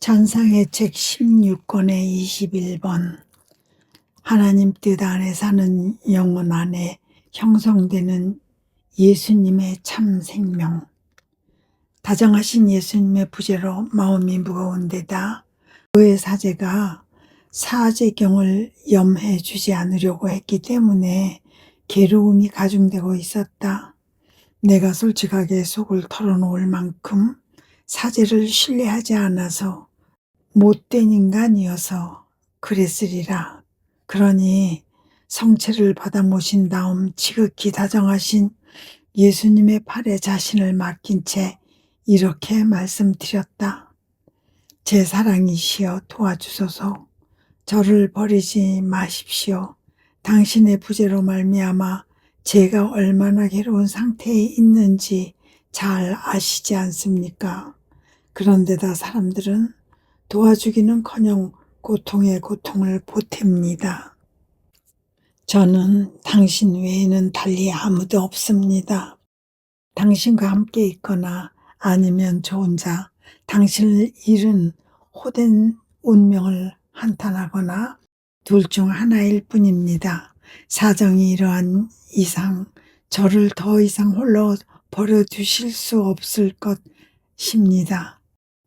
찬상의 책 16권의 21번. 하나님 뜻 안에 사는 영혼 안에 형성되는 예수님의 참 생명. 다정하신 예수님의 부재로 마음이 무거운 데다 그의 사제가 사제경을 염해 주지 않으려고 했기 때문에 괴로움이 가중되고 있었다. 내가 솔직하게 속을 털어놓을 만큼 사제를 신뢰하지 않아서 못된 인간이어서 그랬으리라. 그러니 성체를 받아 모신 다음 지극히 다정하신 예수님의 팔에 자신을 맡긴 채 이렇게 말씀드렸다. 제 사랑이시여 도와주소서. 저를 버리지 마십시오. 당신의 부재로 말미암아 제가 얼마나 괴로운 상태에 있는지 잘 아시지 않습니까? 그런데다 사람들은 도와주기는커녕 고통에 고통을 보탭니다. 저는 당신 외에는 달리 아무도 없습니다. 당신과 함께 있거나 아니면 저 혼자 당신을 잃은 호된 운명을 한탄하거나 둘 중 하나일 뿐입니다. 사정이 이러한 이상 저를 더 이상 홀로 버려두실 수 없을 것입니다.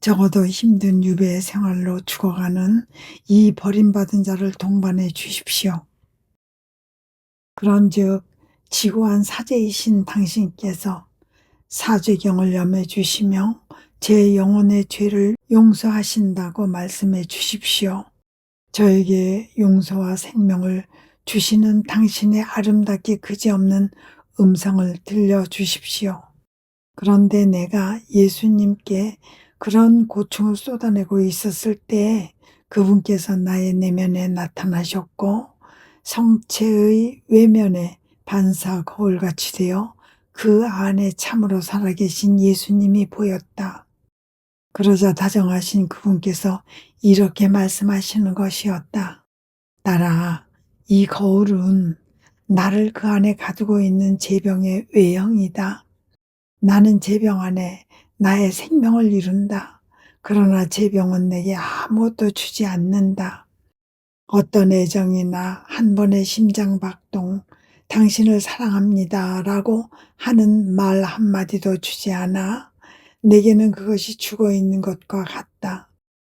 적어도 힘든 유배 생활로 죽어가는 이 버림받은 자를 동반해 주십시오. 그런즉 지고한 사제이신 당신께서 사죄경을 염해 주시며 제 영혼의 죄를 용서하신다고 말씀해 주십시오. 저에게 용서와 생명을 주시는 당신의 아름답게 그지없는 음성을 들려주십시오. 그런데 내가 예수님께 그런 고충을 쏟아내고 있었을 때 그분께서 나의 내면에 나타나셨고 성체의 외면에 반사 거울같이 되어 그 안에 참으로 살아계신 예수님이 보였다. 그러자 다정하신 그분께서 이렇게 말씀하시는 것이었다. 딸아, 이 거울은 나를 그 안에 가두고 있는 제병의 외형이다. 나는 제병 안에 나의 생명을 이룬다. 그러나 제병은 내게 아무것도 주지 않는다. 어떤 애정이나 한 번의 심장박동, 당신을 사랑합니다 라고 하는 말 한마디도 주지 않아 내게는 그것이 죽어 있는 것과 같다.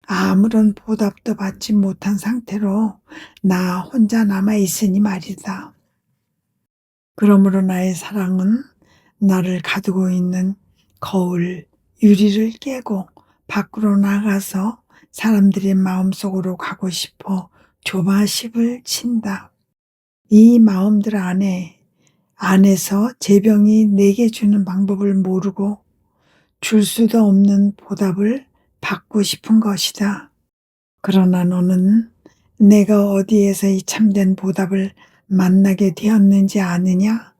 아무런 보답도 받지 못한 상태로 나 혼자 남아있으니 말이다. 그러므로 나의 사랑은 나를 가두고 있는 거울, 유리를 깨고 밖으로 나가서 사람들의 마음속으로 가고 싶어 조바심을 친다. 이 마음들 안에서 제병이 내게 주는 방법을 모르고 줄 수도 없는 보답을 받고 싶은 것이다. 그러나 너는 내가 어디에서 이 참된 보답을 만나게 되었는지 아느냐?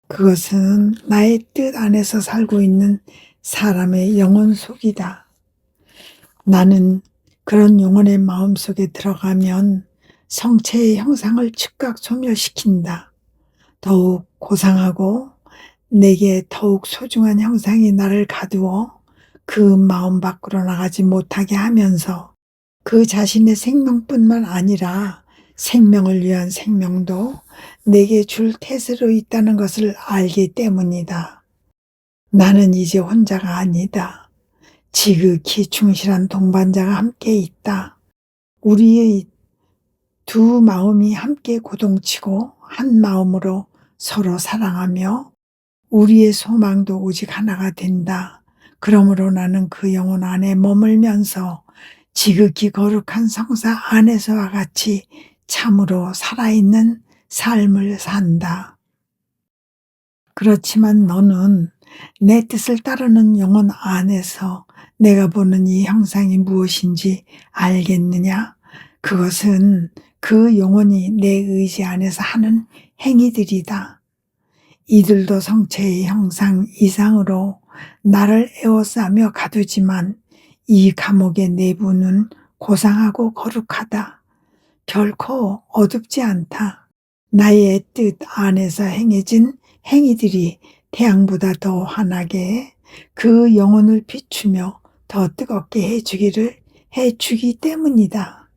그것은 나의 뜻 안에서 살고 있는 사람의 영혼 속이다. 나는 그런 영혼의 마음 속에 들어가면 성체의 형상을 즉각 소멸시킨다. 더욱 고상하고 내게 더욱 소중한 형상이 나를 가두어 그 마음 밖으로 나가지 못하게 하면서 그 자신의 생명뿐만 아니라 생명을 위한 생명도 내게 줄 태세로 있다는 것을 알기 때문이다. 나는 이제 혼자가 아니다. 지극히 충실한 동반자가 함께 있다. 우리의 두 마음이 함께 고동치고 한 마음으로 서로 사랑하며 우리의 소망도 오직 하나가 된다. 그러므로 나는 그 영혼 안에 머물면서 지극히 거룩한 성사 안에서와 같이 참으로 살아있는 삶을 산다. 그렇지만 너는 내 뜻을 따르는 영혼 안에서 내가 보는 이 형상이 무엇인지 알겠느냐? 그것은 그 영혼이 내 의지 안에서 하는 행위들이다. 이들도 성체의 형상 이상으로 나를 에워싸며 가두지만 이 감옥의 내부는 고상하고 거룩하다. 결코 어둡지 않다. 나의 뜻 안에서 행해진 행위들이 태양보다 더 환하게 그 영혼을 비추며 더 뜨겁게 해주기를 해주기 때문이다.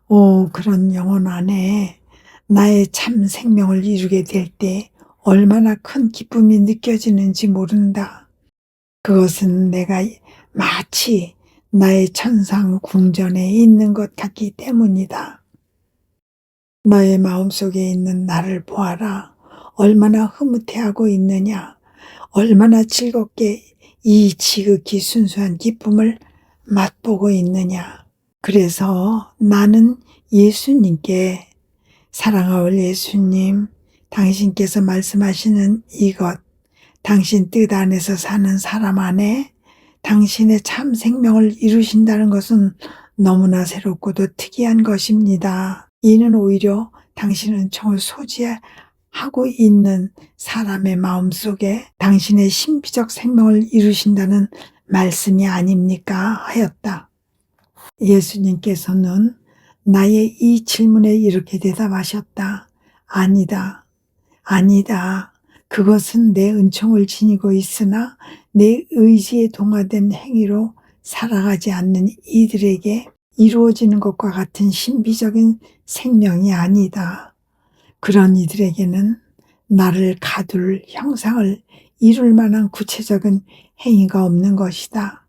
오, 그런 영혼 안에 나의 참 생명을 이루게 될 때 얼마나 큰 기쁨이 느껴지는지 모른다. 그것은 내가 마치 나의 천상 궁전에 있는 것 같기 때문이다. 너의 마음속에 있는 나를 보아라. 얼마나 흐뭇해하고 있느냐. 얼마나 즐겁게 이 지극히 순수한 기쁨을 맛보고 있느냐. 그래서 나는 예수님께 사랑하올 예수님, 당신께서 말씀하시는 이것, 당신 뜻 안에서 사는 사람 안에 당신의 참 생명을 이루신다는 것은 너무나 새롭고도 특이한 것입니다. 이는 오히려 당신은 총을 소지하고 있는 사람의 마음속에 당신의 신비적 생명을 이루신다는 말씀이 아닙니까? 하였다. 예수님께서는 나의 이 질문에 이렇게 대답하셨다. 아니다. 아니다. 그것은 내 은총을 지니고 있으나 내 의지에 동화된 행위로 살아가지 않는 이들에게 이루어지는 것과 같은 신비적인 생명이 아니다. 그런 이들에게는 나를 가둘 형상을 이룰 만한 구체적인 행위가 없는 것이다.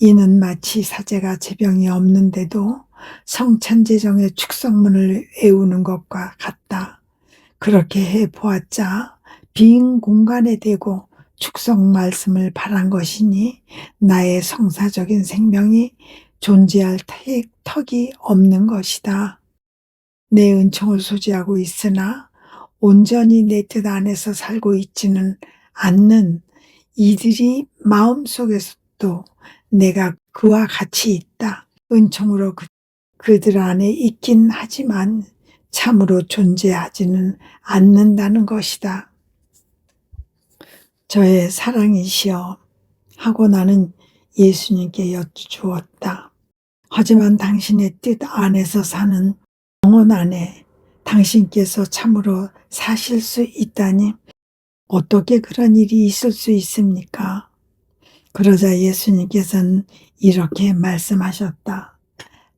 이는 마치 사제가 제병이 없는데도 성찬제정의 축성문을 외우는 것과 같다. 그렇게 해보았자 빈 공간에 대고 축성 말씀을 바란 것이니 나의 성사적인 생명이 존재할 턱이 없는 것이다. 내 은총을 소지하고 있으나 온전히 내 뜻 안에서 살고 있지는 않는 이들이 마음속에서도 내가 그와 같이 있다. 은총으로 그들 안에 있긴 하지만 참으로 존재하지는 않는다는 것이다. 저의 사랑이시여 하고 나는 예수님께 여쭈었다. 하지만 당신의 뜻 안에서 사는 영혼 안에 당신께서 참으로 사실 수 있다니 어떻게 그런 일이 있을 수 있습니까? 그러자 예수님께서는 이렇게 말씀하셨다.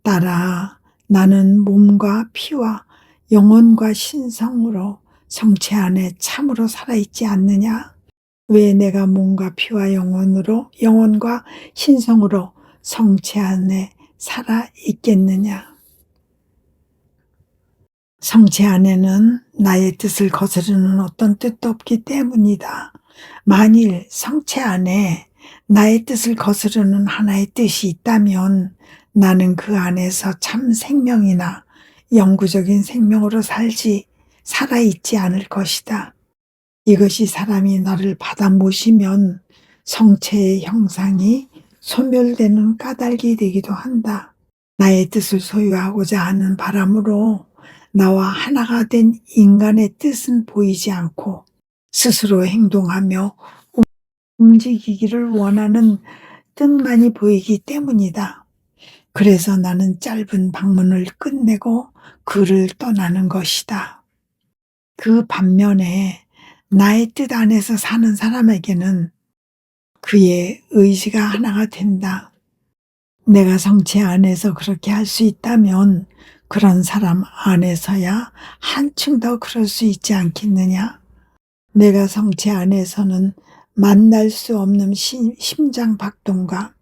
딸아, 나는 몸과 피와 영혼과 신성으로 성체 안에 참으로 살아있지 않느냐? 왜 내가 몸과 피와 영혼과 신성으로 성체 안에 살아있겠느냐? 성체 안에는 나의 뜻을 거스르는 어떤 뜻도 없기 때문이다. 만일 성체 안에 나의 뜻을 거스르는 하나의 뜻이 있다면 나는 그 안에서 참 생명이나 영구적인 생명으로 살아있지 않을 것이다. 이것이 사람이 나를 받아 모시면 성체의 형상이 소멸되는 까닭이 되기도 한다. 나의 뜻을 소유하고자 하는 바람으로 나와 하나가 된 인간의 뜻은 보이지 않고 스스로 행동하며 움직이기를 원하는 뜻만이 보이기 때문이다. 그래서 나는 짧은 방문을 끝내고 그를 떠나는 것이다. 그 반면에 나의 뜻 안에서 사는 사람에게는 그의 의지가 하나가 된다. 내가 성체 안에서 그렇게 할 수 있다면 그런 사람 안에서야 한층 더 그럴 수 있지 않겠느냐? 내가 성체 안에서는 만날 수 없는 심장 박동과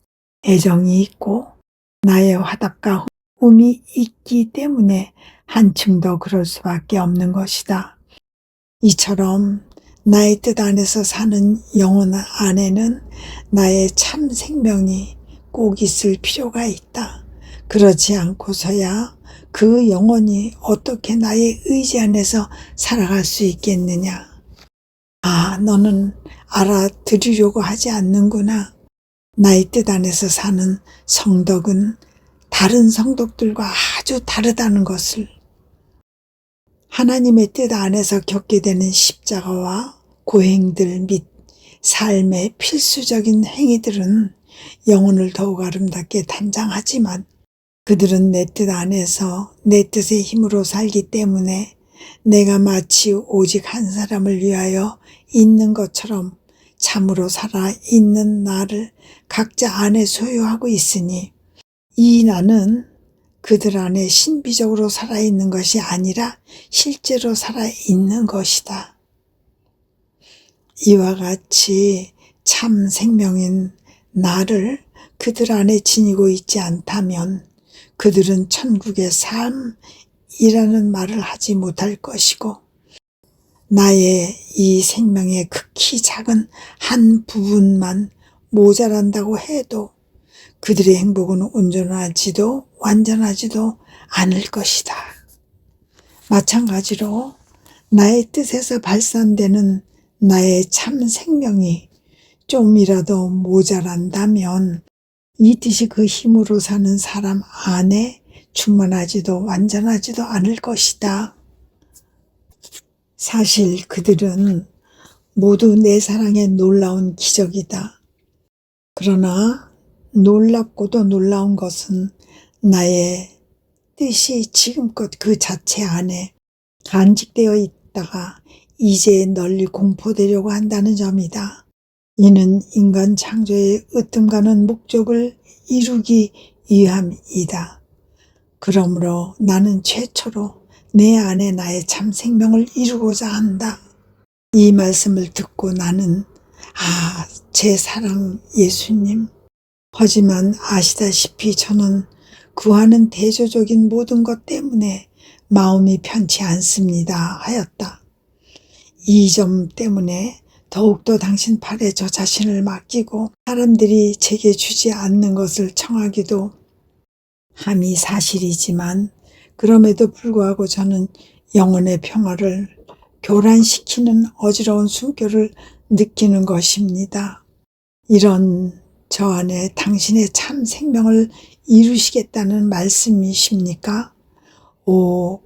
애정이 있고 나의 화답과 hum이 있기 때문에 한층 더 그럴 수밖에 없는 것이다. 이처럼 나의 뜻 안에서 사는 영혼 안에는 나의 참 생명이 꼭 있을 필요가 있다. 그렇지 않고서야 그 영혼이 어떻게 나의 의지 안에서 살아갈 수 있겠느냐. 아, 너는 알아들으려고 하지 않는구나. 나의 뜻 안에서 사는 성덕은 다른 성덕들과 아주 다르다는 것을. 하나님의 뜻 안에서 겪게 되는 십자가와 고행들 및 삶의 필수적인 행위들은 영혼을 더욱 아름답게 단장하지만 그들은 내 뜻 안에서 내 뜻의 힘으로 살기 때문에 내가 마치 오직 한 사람을 위하여 있는 것처럼 참으로 살아있는 나를 각자 안에 소유하고 있으니 이 나는 그들 안에 신비적으로 살아있는 것이 아니라 실제로 살아있는 것이다. 이와 같이 참 생명인 나를 그들 안에 지니고 있지 않다면 그들은 천국의 삶이라는 말을 하지 못할 것이고, 나의 이 생명의 극히 작은 한 부분만 모자란다고 해도 그들의 행복은 온전하지도 완전하지도 않을 것이다. 마찬가지로 나의 뜻에서 발산되는 나의 참 생명이 좀이라도 모자란다면 이 뜻이 그 힘으로 사는 사람 안에 충만하지도 완전하지도 않을 것이다. 사실 그들은 모두 내 사랑의 놀라운 기적이다. 그러나 놀랍고도 놀라운 것은 나의 뜻이 지금껏 그 자체 안에 간직되어 있다가 이제 널리 공포되려고 한다는 점이다. 이는 인간 창조의 으뜸가는 목적을 이루기 위함이다. 그러므로 나는 최초로 내 안에 나의 참 생명을 이루고자 한다. 이 말씀을 듣고 나는 제 사랑 예수님, 하지만 아시다시피 저는 구하는 대조적인 모든 것 때문에 마음이 편치 않습니다 하였다. 이 점 때문에 더욱더 당신 팔에 저 자신을 맡기고 사람들이 제게 주지 않는 것을 청하기도 함이 사실이지만, 그럼에도 불구하고 저는 영혼의 평화를 교란시키는 어지러운 숨결을 느끼는 것입니다. 이런 저 안에 당신의 참 생명을 이루시겠다는 말씀이십니까?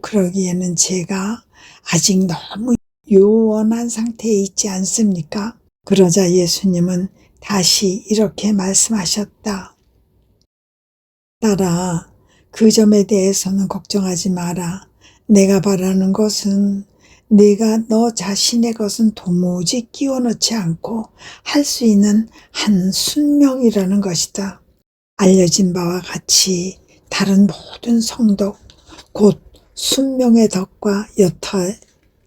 그러기에는 제가 아직 너무 요원한 상태에 있지 않습니까? 그러자 예수님은 다시 이렇게 말씀하셨다. 딸아, 그 점에 대해서는 걱정하지 마라. 내가 바라는 것은 네가 너 자신의 것은 도무지 끼워 넣지 않고 할 수 있는 한 순명이라는 것이다. 알려진 바와 같이 다른 모든 성덕, 곧 순명의 덕과 여타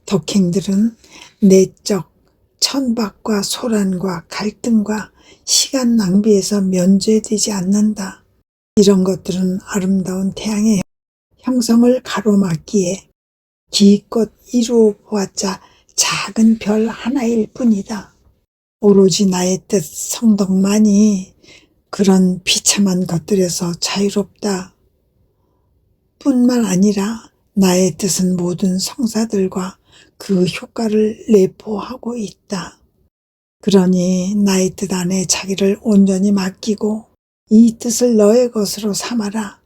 덕행들은 내적 천박과 소란과 갈등과 시간 낭비에서 면제되지 않는다. 이런 것들은 아름다운 태양의 형성을 가로막기에 기껏 이루어 보았자 작은 별 하나일 뿐이다. 오로지 나의 뜻 성덕만이 그런 비참한 것들에서 자유롭다. 뿐만 아니라 나의 뜻은 모든 성사들과 그 효과를 내포하고 있다. 그러니 나의 뜻 안에 자기를 온전히 맡기고 이 뜻을 너의 것으로 삼아라.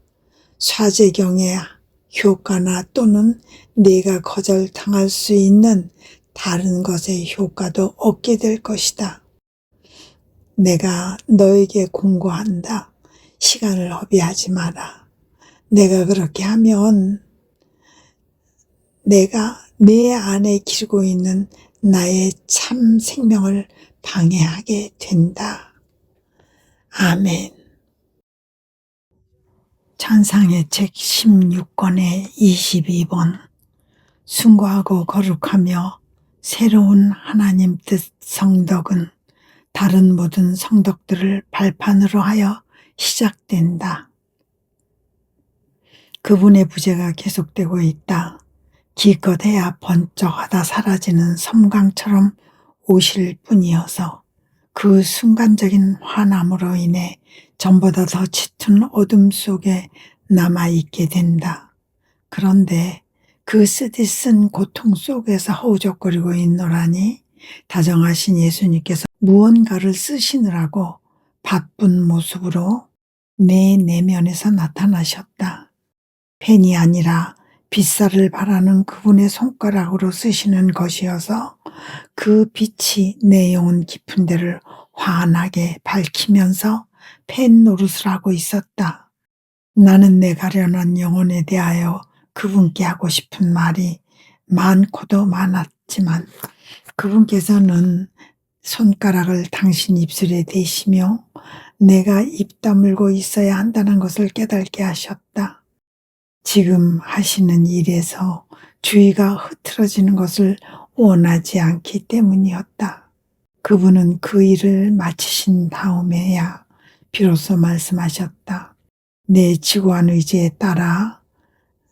사제경의 효과나 또는 네가 거절당할 수 있는 다른 것의 효과도 얻게 될 것이다. 내가 너에게 공고한다. 시간을 허비하지 마라. 내가 그렇게 하면 내가 내 안에 기르고 있는 나의 참 생명을 방해하게 된다. 아멘. 찬상의 책 16권의 22번. 숭고하고 거룩하며 새로운 하나님 뜻 성덕은 다른 모든 성덕들을 발판으로 하여 시작된다. 그분의 부재가 계속되고 있다. 기껏해야 번쩍하다 사라지는 섬광처럼 오실 뿐이어서 그 순간적인 환함으로 인해 전보다 더 짙은 어둠 속에 남아있게 된다. 그런데 그 쓰디쓴 고통 속에서 허우적거리고 있노라니 다정하신 예수님께서 무언가를 쓰시느라고 바쁜 모습으로 내 내면에서 나타나셨다. 펜이 아니라 빗살을 바라는 그분의 손가락으로 쓰시는 것이어서 그 빛이 내 영혼 깊은 데를 환하게 밝히면서 펜 노릇을 하고 있었다. 나는 내 가련한 영혼에 대하여 그분께 하고 싶은 말이 많고도 많았지만 그분께서는 손가락을 당신 입술에 대시며 내가 입 다물고 있어야 한다는 것을 깨닫게 하셨다. 지금 하시는 일에서 주의가 흐트러지는 것을 원하지 않기 때문이었다. 그분은 그 일을 마치신 다음에야 비로소 말씀하셨다. 내 지고한 의지에 따라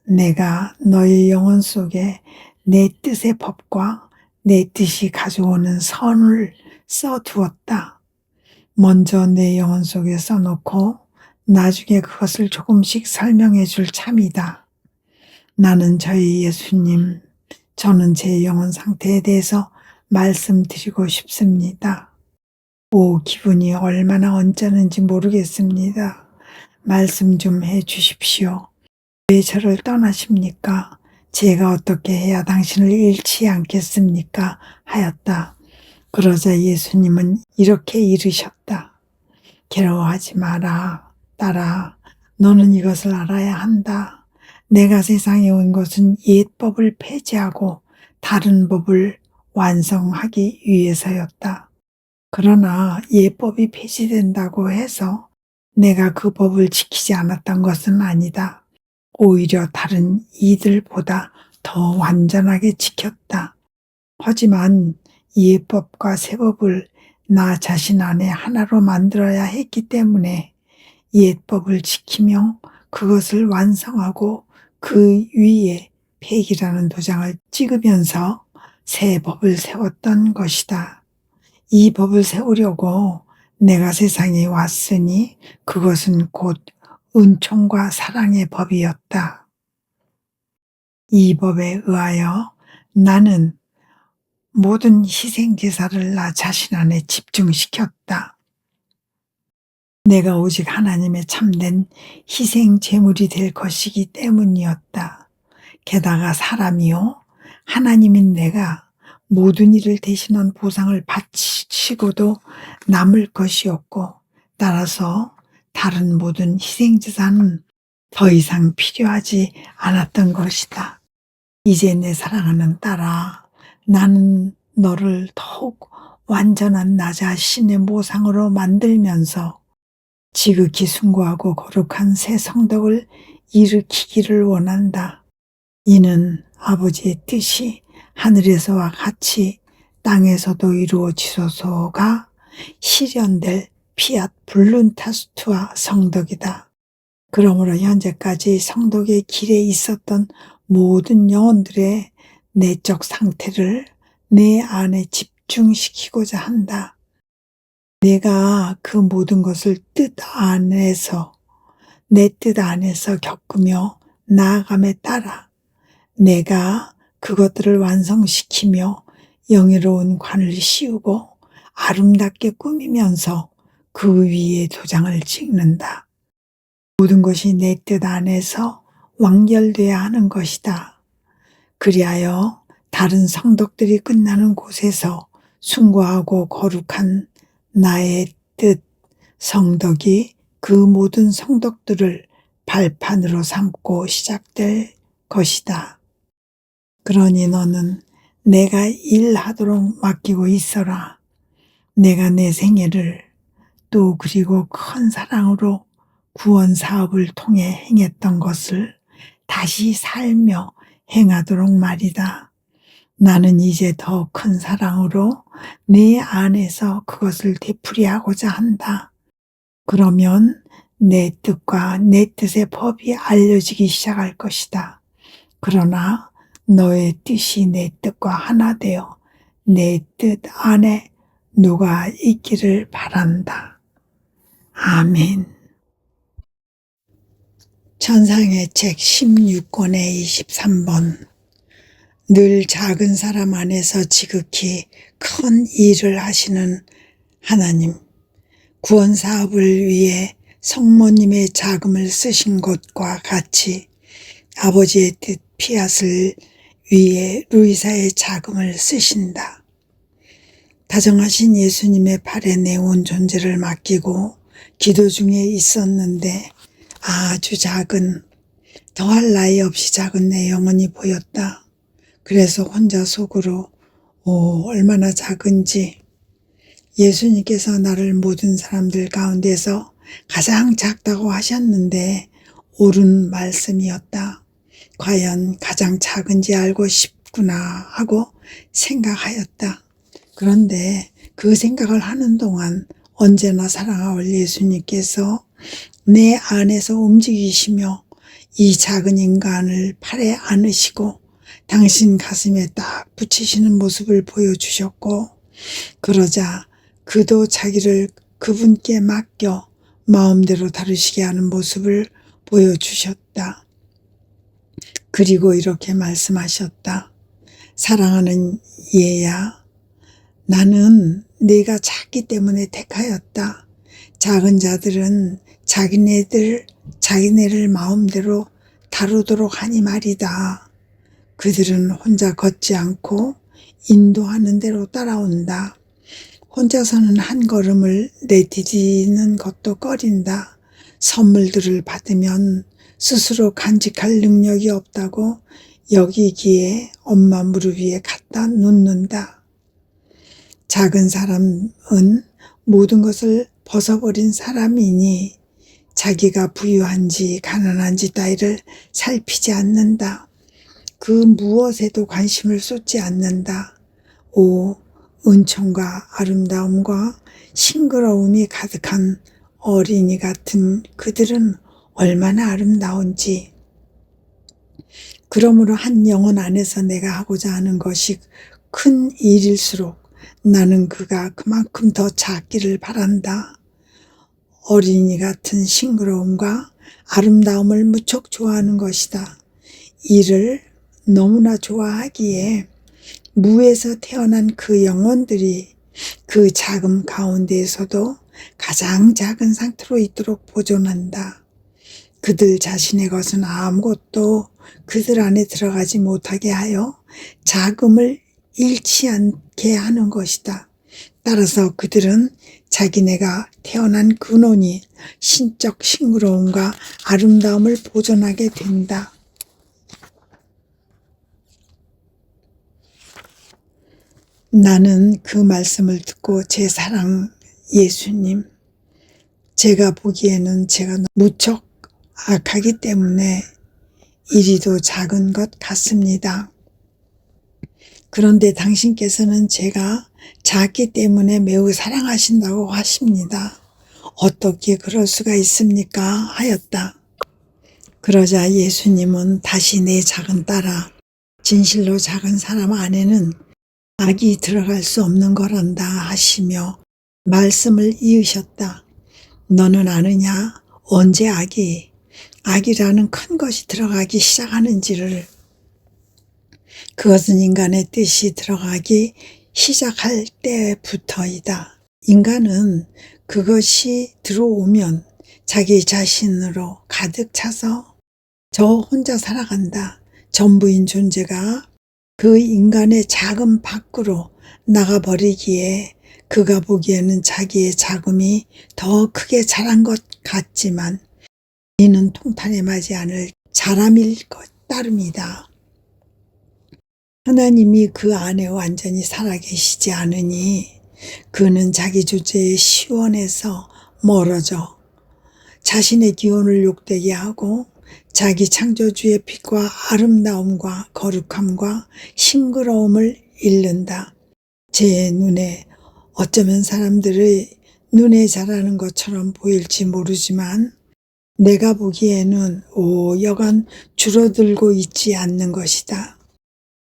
내가 너의 영혼 속에 내 뜻의 법과 내 뜻이 가져오는 선을 써두었다. 먼저 내 영혼 속에 써놓고 나중에 그것을 조금씩 설명해 줄 참이다. 나는 저희 예수님, 저는 제 영혼 상태에 대해서 말씀드리고 싶습니다. 기분이 얼마나 언짢은지 모르겠습니다. 말씀 좀 해 주십시오. 왜 저를 떠나십니까? 제가 어떻게 해야 당신을 잃지 않겠습니까? 하였다. 그러자 예수님은 이렇게 이르셨다. 괴로워하지 마라. 딸아, 너는 이것을 알아야 한다. 내가 세상에 온 것은 옛 법을 폐지하고 다른 법을 완성하기 위해서였다. 그러나 옛 법이 폐지된다고 해서 내가 그 법을 지키지 않았던 것은 아니다. 오히려 다른 이들보다 더 완전하게 지켰다. 하지만 옛법과 새법을 나 자신 안에 하나로 만들어야 했기 때문에 옛법을 지키며 그것을 완성하고 그 위에 폐기라는 도장을 찍으면서 새 법을 세웠던 것이다. 이 법을 세우려고 내가 세상에 왔으니 그것은 곧 은총과 사랑의 법이었다. 이 법에 의하여 나는 모든 희생제사를 나 자신 안에 집중시켰다. 내가 오직 하나님의 참된 희생제물이 될 것이기 때문이었다. 게다가 사람이요 하나님인 내가 모든 일을 대신한 보상을 바치고도 남을 것이 없고 따라서 다른 모든 희생제사는 더 이상 필요하지 않았던 것이다. 이제 내 사랑하는 딸아, 나는 너를 더욱 완전한 나 자신의 모상으로 만들면서 지극히 숭고하고 거룩한 새 성덕을 일으키기를 원한다. 이는 아버지의 뜻이 하늘에서와 같이 땅에서도 이루어지소서가 실현될 피앗 블룬타스투아 성덕이다. 그러므로 현재까지 성덕의 길에 있었던 모든 영혼들의 내적 상태를 내 안에 집중시키고자 한다. 내가 그 모든 것을 내 뜻 안에서 겪으며 나아감에 따라 내가 그것들을 완성시키며 영예로운 관을 씌우고 아름답게 꾸미면서 그 위에 도장을 찍는다. 모든 것이 내 뜻 안에서 완결돼야 하는 것이다. 그리하여 다른 성덕들이 끝나는 곳에서 숭고하고 거룩한 나의 뜻, 성덕이 그 모든 성덕들을 발판으로 삼고 시작될 것이다. 그러니 너는 내가 일하도록 맡기고 있어라. 내가 내 생애를 또 그리고 큰 사랑으로 구원 사업을 통해 행했던 것을 다시 살며 행하도록 말이다. 나는 이제 더 큰 사랑으로 내 안에서 그것을 되풀이하고자 한다. 그러면 내 뜻과 내 뜻의 법이 알려지기 시작할 것이다. 그러나 너의 뜻이 내 뜻과 하나 되어 내 뜻 안에 누가 있기를 바란다. 아멘. 천상의 책 16권의 23번. 늘 작은 사람 안에서 지극히 큰 일을 하시는 하나님, 구원 사업을 위해 성모님의 자금을 쓰신 것과 같이 아버지의 뜻 피앗을 위해 루이사의 자금을 쓰신다. 다정하신 예수님의 팔에 내 온 존재를 맡기고 기도 중에 있었는데 아주 작은, 더할 나위 없이 작은 내 영혼이 보였다. 그래서 혼자 속으로 얼마나 작은지 예수님께서 나를 모든 사람들 가운데서 가장 작다고 하셨는데 옳은 말씀이었다. 과연 가장 작은지 알고 싶구나 하고 생각하였다. 그런데 그 생각을 하는 동안 언제나 사랑하올 예수님께서 내 안에서 움직이시며 이 작은 인간을 팔에 안으시고 당신 가슴에 딱 붙이시는 모습을 보여주셨고, 그러자 그도 자기를 그분께 맡겨 마음대로 다루시게 하는 모습을 보여주셨다. 그리고 이렇게 말씀하셨다. 사랑하는 얘야, 나는 네가 작기 때문에 택하였다. 작은 자들은 자기네를 마음대로 다루도록 하니 말이다. 그들은 혼자 걷지 않고 인도하는 대로 따라온다. 혼자서는 한 걸음을 내디디는 것도 꺼린다. 선물들을 받으면 스스로 간직할 능력이 없다고 여기기에 엄마 무릎 위에 갖다 놓는다. 작은 사람은 모든 것을 벗어버린 사람이니 자기가 부유한지 가난한지 따위를 살피지 않는다. 그 무엇에도 관심을 쏟지 않는다. 오, 은총과 아름다움과 싱그러움이 가득한 어린이 같은 그들은 얼마나 아름다운지. 그러므로 한 영혼 안에서 내가 하고자 하는 것이 큰 일일수록 나는 그가 그만큼 더 작기를 바란다. 어린이 같은 싱그러움과 아름다움을 무척 좋아하는 것이다. 이를 너무나 좋아하기에 무에서 태어난 그 영혼들이 그 작음 가운데에서도 가장 작은 상태로 있도록 보존한다. 그들 자신의 것은 아무것도 그들 안에 들어가지 못하게 하여 작음을 잃지 않게 하는 것이다. 따라서 그들은 자기네가 태어난 근원이 신적 싱그러움과 아름다움을 보존하게 된다. 나는 그 말씀을 듣고 제 사랑 예수님, 제가 보기에는 제가 무척 악하기 때문에 이리도 작은 것 같습니다. 그런데 당신께서는 제가 작기 때문에 매우 사랑하신다고 하십니다. 어떻게 그럴 수가 있습니까? 하였다. 그러자 예수님은 다시 내 작은 딸아, 진실로 작은 사람 안에는 악이 들어갈 수 없는 거란다 하시며 말씀을 이으셨다. 너는 아느냐? 언제 악이라는 큰 것이 들어가기 시작하는지를. 그것은 인간의 뜻이 들어가기 시작할 때부터이다. 인간은 그것이 들어오면 자기 자신으로 가득 차서 저 혼자 살아간다. 전부인 존재가 그 인간의 작음 밖으로 나가버리기에 그가 보기에는 자기의 작음이 더 크게 자란 것 같지만 이는 통탄에 맞지 않을 자람일 것 따름이다. 하나님이 그 안에 완전히 살아계시지 않으니 그는 자기 주제의 시원에서 멀어져 자신의 기원을 욕되게 하고 자기 창조주의 빛과 아름다움과 거룩함과 싱그러움을 잃는다. 제 눈에 어쩌면 사람들의 눈에 자라는 것처럼 보일지 모르지만 내가 보기에는 여간 줄어들고 있지 않는 것이다.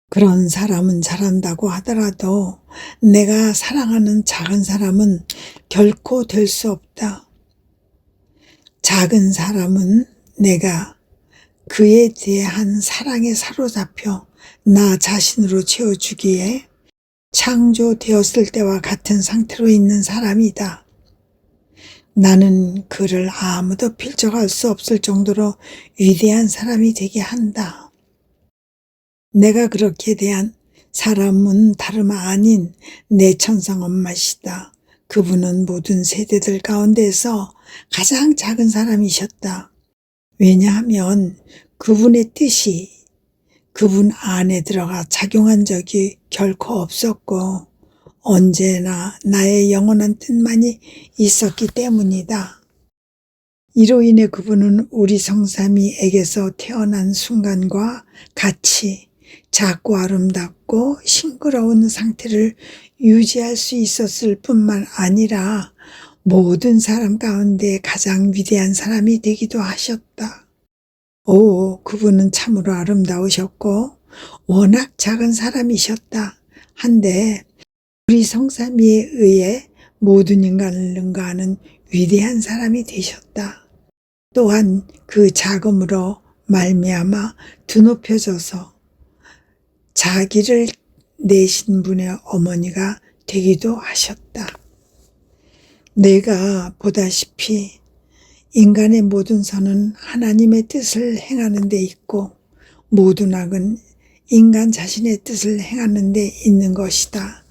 그런 사람은 잘한다고 하더라도 내가 사랑하는 작은 사람은 결코 될 수 없다. 작은 사람은 내가 그에 대한 사랑에 사로잡혀 나 자신으로 채워주기에 창조되었을 때와 같은 상태로 있는 사람이다. 나는 그를 아무도 필적할 수 없을 정도로 위대한 사람이 되게 한다. 내가 그렇게 대한 사람은 다름 아닌 내 천상 엄마시다. 그분은 모든 세대들 가운데서 가장 작은 사람이셨다. 왜냐하면 그분의 뜻이 그분 안에 들어가 작용한 적이 결코 없었고 언제나 나의 영원한 뜻만이 있었기 때문이다. 이로 인해 그분은 우리 성삼위에게서 태어난 순간과 같이 작고 아름답고 싱그러운 상태를 유지할 수 있었을 뿐만 아니라 모든 사람 가운데 가장 위대한 사람이 되기도 하셨다. 그분은 참으로 아름다우셨고 워낙 작은 사람이셨다 한데 우리 성삼위에 의해 모든 인간을 능가하는 위대한 사람이 되셨다. 또한 그 작음으로 말미암아 드높여져서 자기를 내신 분의 어머니가 되기도 하셨다. 내가 보다시피 인간의 모든 선은 하나님의 뜻을 행하는 데 있고 모든 악은 인간 자신의 뜻을 행하는 데 있는 것이다.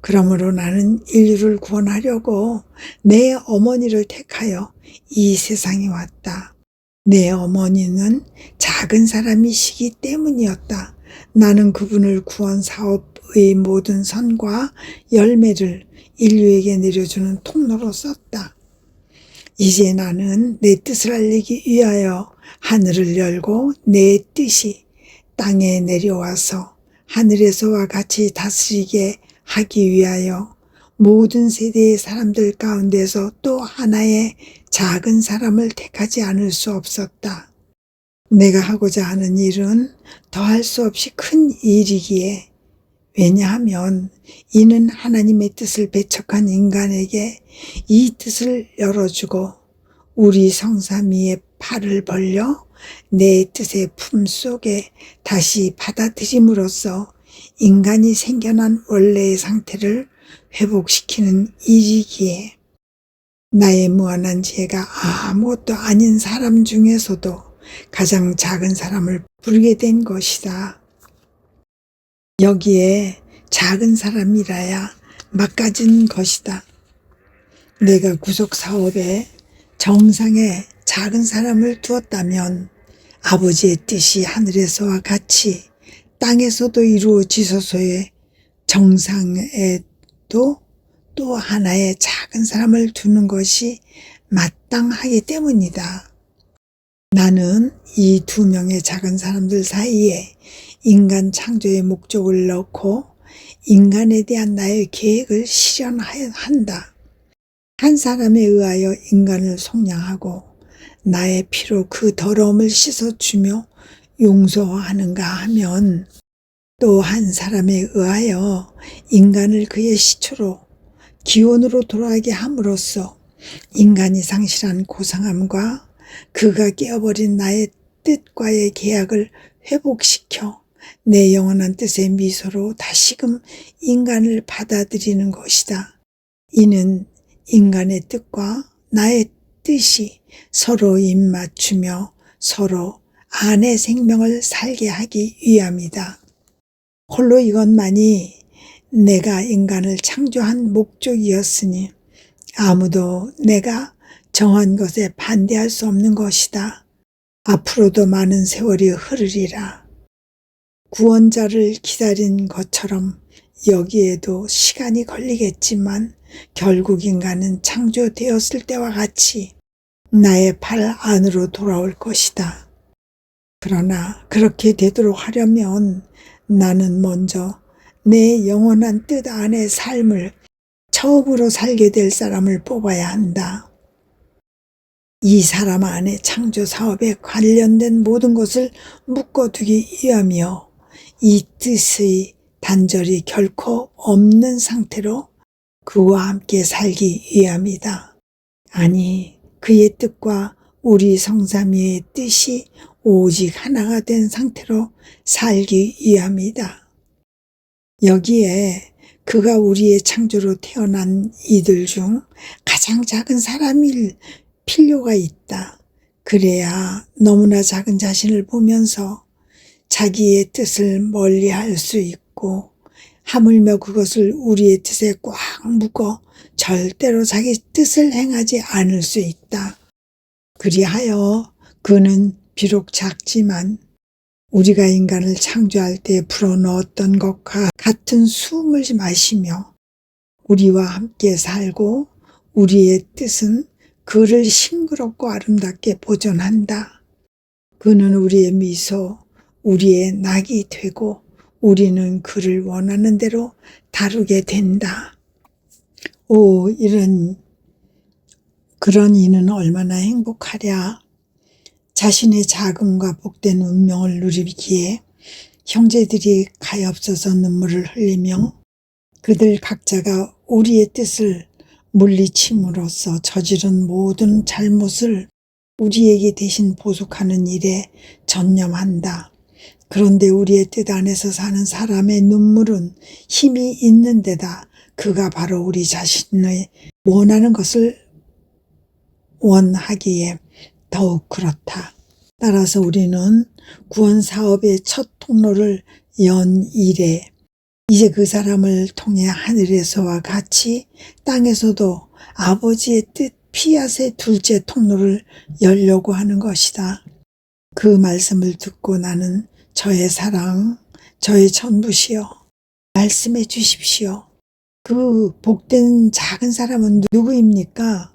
그러므로 나는 인류를 구원하려고 내 어머니를 택하여 이 세상에 왔다. 내 어머니는 작은 사람이시기 때문이었다. 나는 그분을 구원 사업의 모든 선과 열매를 인류에게 내려주는 통로로 썼다. 이제 나는 내 뜻을 알리기 위하여 하늘을 열고 내 뜻이 땅에 내려와서 하늘에서와 같이 다스리게 하기 위하여 모든 세대의 사람들 가운데서 또 하나의 작은 사람을 택하지 않을 수 없었다. 내가 하고자 하는 일은 더할 수 없이 큰 일이기에 왜냐하면 이는 하나님의 뜻을 배척한 인간에게 이 뜻을 열어주고 우리 성삼위의 팔을 벌려 내 뜻의 품속에 다시 받아들임으로써 인간이 생겨난 원래의 상태를 회복시키는 일이기에 나의 무한한 지혜가 아무것도 아닌 사람 중에서도 가장 작은 사람을 부르게 된 것이다. 여기에 작은 사람이라야 막가진 것이다. 내가 구속사업에 정상에 작은 사람을 두었다면 아버지의 뜻이 하늘에서와 같이 땅에서도 이루어지소서의 정상에도 또 하나의 작은 사람을 두는 것이 마땅하기 때문이다. 나는 이 두 명의 작은 사람들 사이에 인간 창조의 목적을 넣고 인간에 대한 나의 계획을 실현해야 한다. 한 사람에 의하여 인간을 속량하고 나의 피로 그 더러움을 씻어주며 용서하는가 하면 또 한 사람에 의하여 인간을 그의 시초로 기원으로 돌아가게 함으로써 인간이 상실한 고상함과 그가 깨어버린 나의 뜻과의 계약을 회복시켜 내 영원한 뜻의 미소로 다시금 인간을 받아들이는 것이다. 이는 인간의 뜻과 나의 뜻이 서로 입맞추며 서로 안의 생명을 살게 하기 위함이다. 홀로 이것만이 내가 인간을 창조한 목적이었으니 아무도 내가 정한 것에 반대할 수 없는 것이다. 앞으로도 많은 세월이 흐르리라. 구원자를 기다린 것처럼 여기에도 시간이 걸리겠지만 결국 인간은 창조되었을 때와 같이 나의 발 안으로 돌아올 것이다. 그러나 그렇게 되도록 하려면 나는 먼저 내 영원한 뜻 안의 삶을 처음으로 살게 될 사람을 뽑아야 한다. 이 사람 안에 창조 사업에 관련된 모든 것을 묶어두기 위하며 이 뜻의 단절이 결코 없는 상태로 그와 함께 살기 위함이다. 아니, 그의 뜻과 우리 성삼위의 뜻이 오직 하나가 된 상태로 살기 위함이다. 여기에 그가 우리의 창조로 태어난 이들 중 가장 작은 사람일 필요가 있다. 그래야 너무나 작은 자신을 보면서 자기의 뜻을 멀리할 수 있고 하물며 그것을 우리의 뜻에 꽉 묶어 절대로 자기 뜻을 행하지 않을 수 있다. 그리하여 그는 비록 작지만 우리가 인간을 창조할 때 불어넣었던 것과 같은 숨을 마시며 우리와 함께 살고 우리의 뜻은 그를 싱그럽고 아름답게 보존한다. 그는 우리의 미소, 우리의 낙이 되고 우리는 그를 원하는 대로 다루게 된다. 오, 그런 이는 얼마나 행복하랴. 자신의 자금과 복된 운명을 누리기에 형제들이 가엾어서 눈물을 흘리며 그들 각자가 우리의 뜻을 물리침으로써 저지른 모든 잘못을 우리에게 대신 보속하는 일에 전념한다. 그런데 우리의 뜻 안에서 사는 사람의 눈물은 힘이 있는 데다 그가 바로 우리 자신의 원하는 것을 원하기에 더욱 그렇다. 따라서 우리는 구원 사업의 첫 통로를 연 이래 이제 그 사람을 통해 하늘에서와 같이 땅에서도 아버지의 뜻 피앗의 둘째 통로를 열려고 하는 것이다. 그 말씀을 듣고 나는 저의 사랑, 저의 전부시여 말씀해 주십시오. 그 복된 작은 사람은 누구입니까?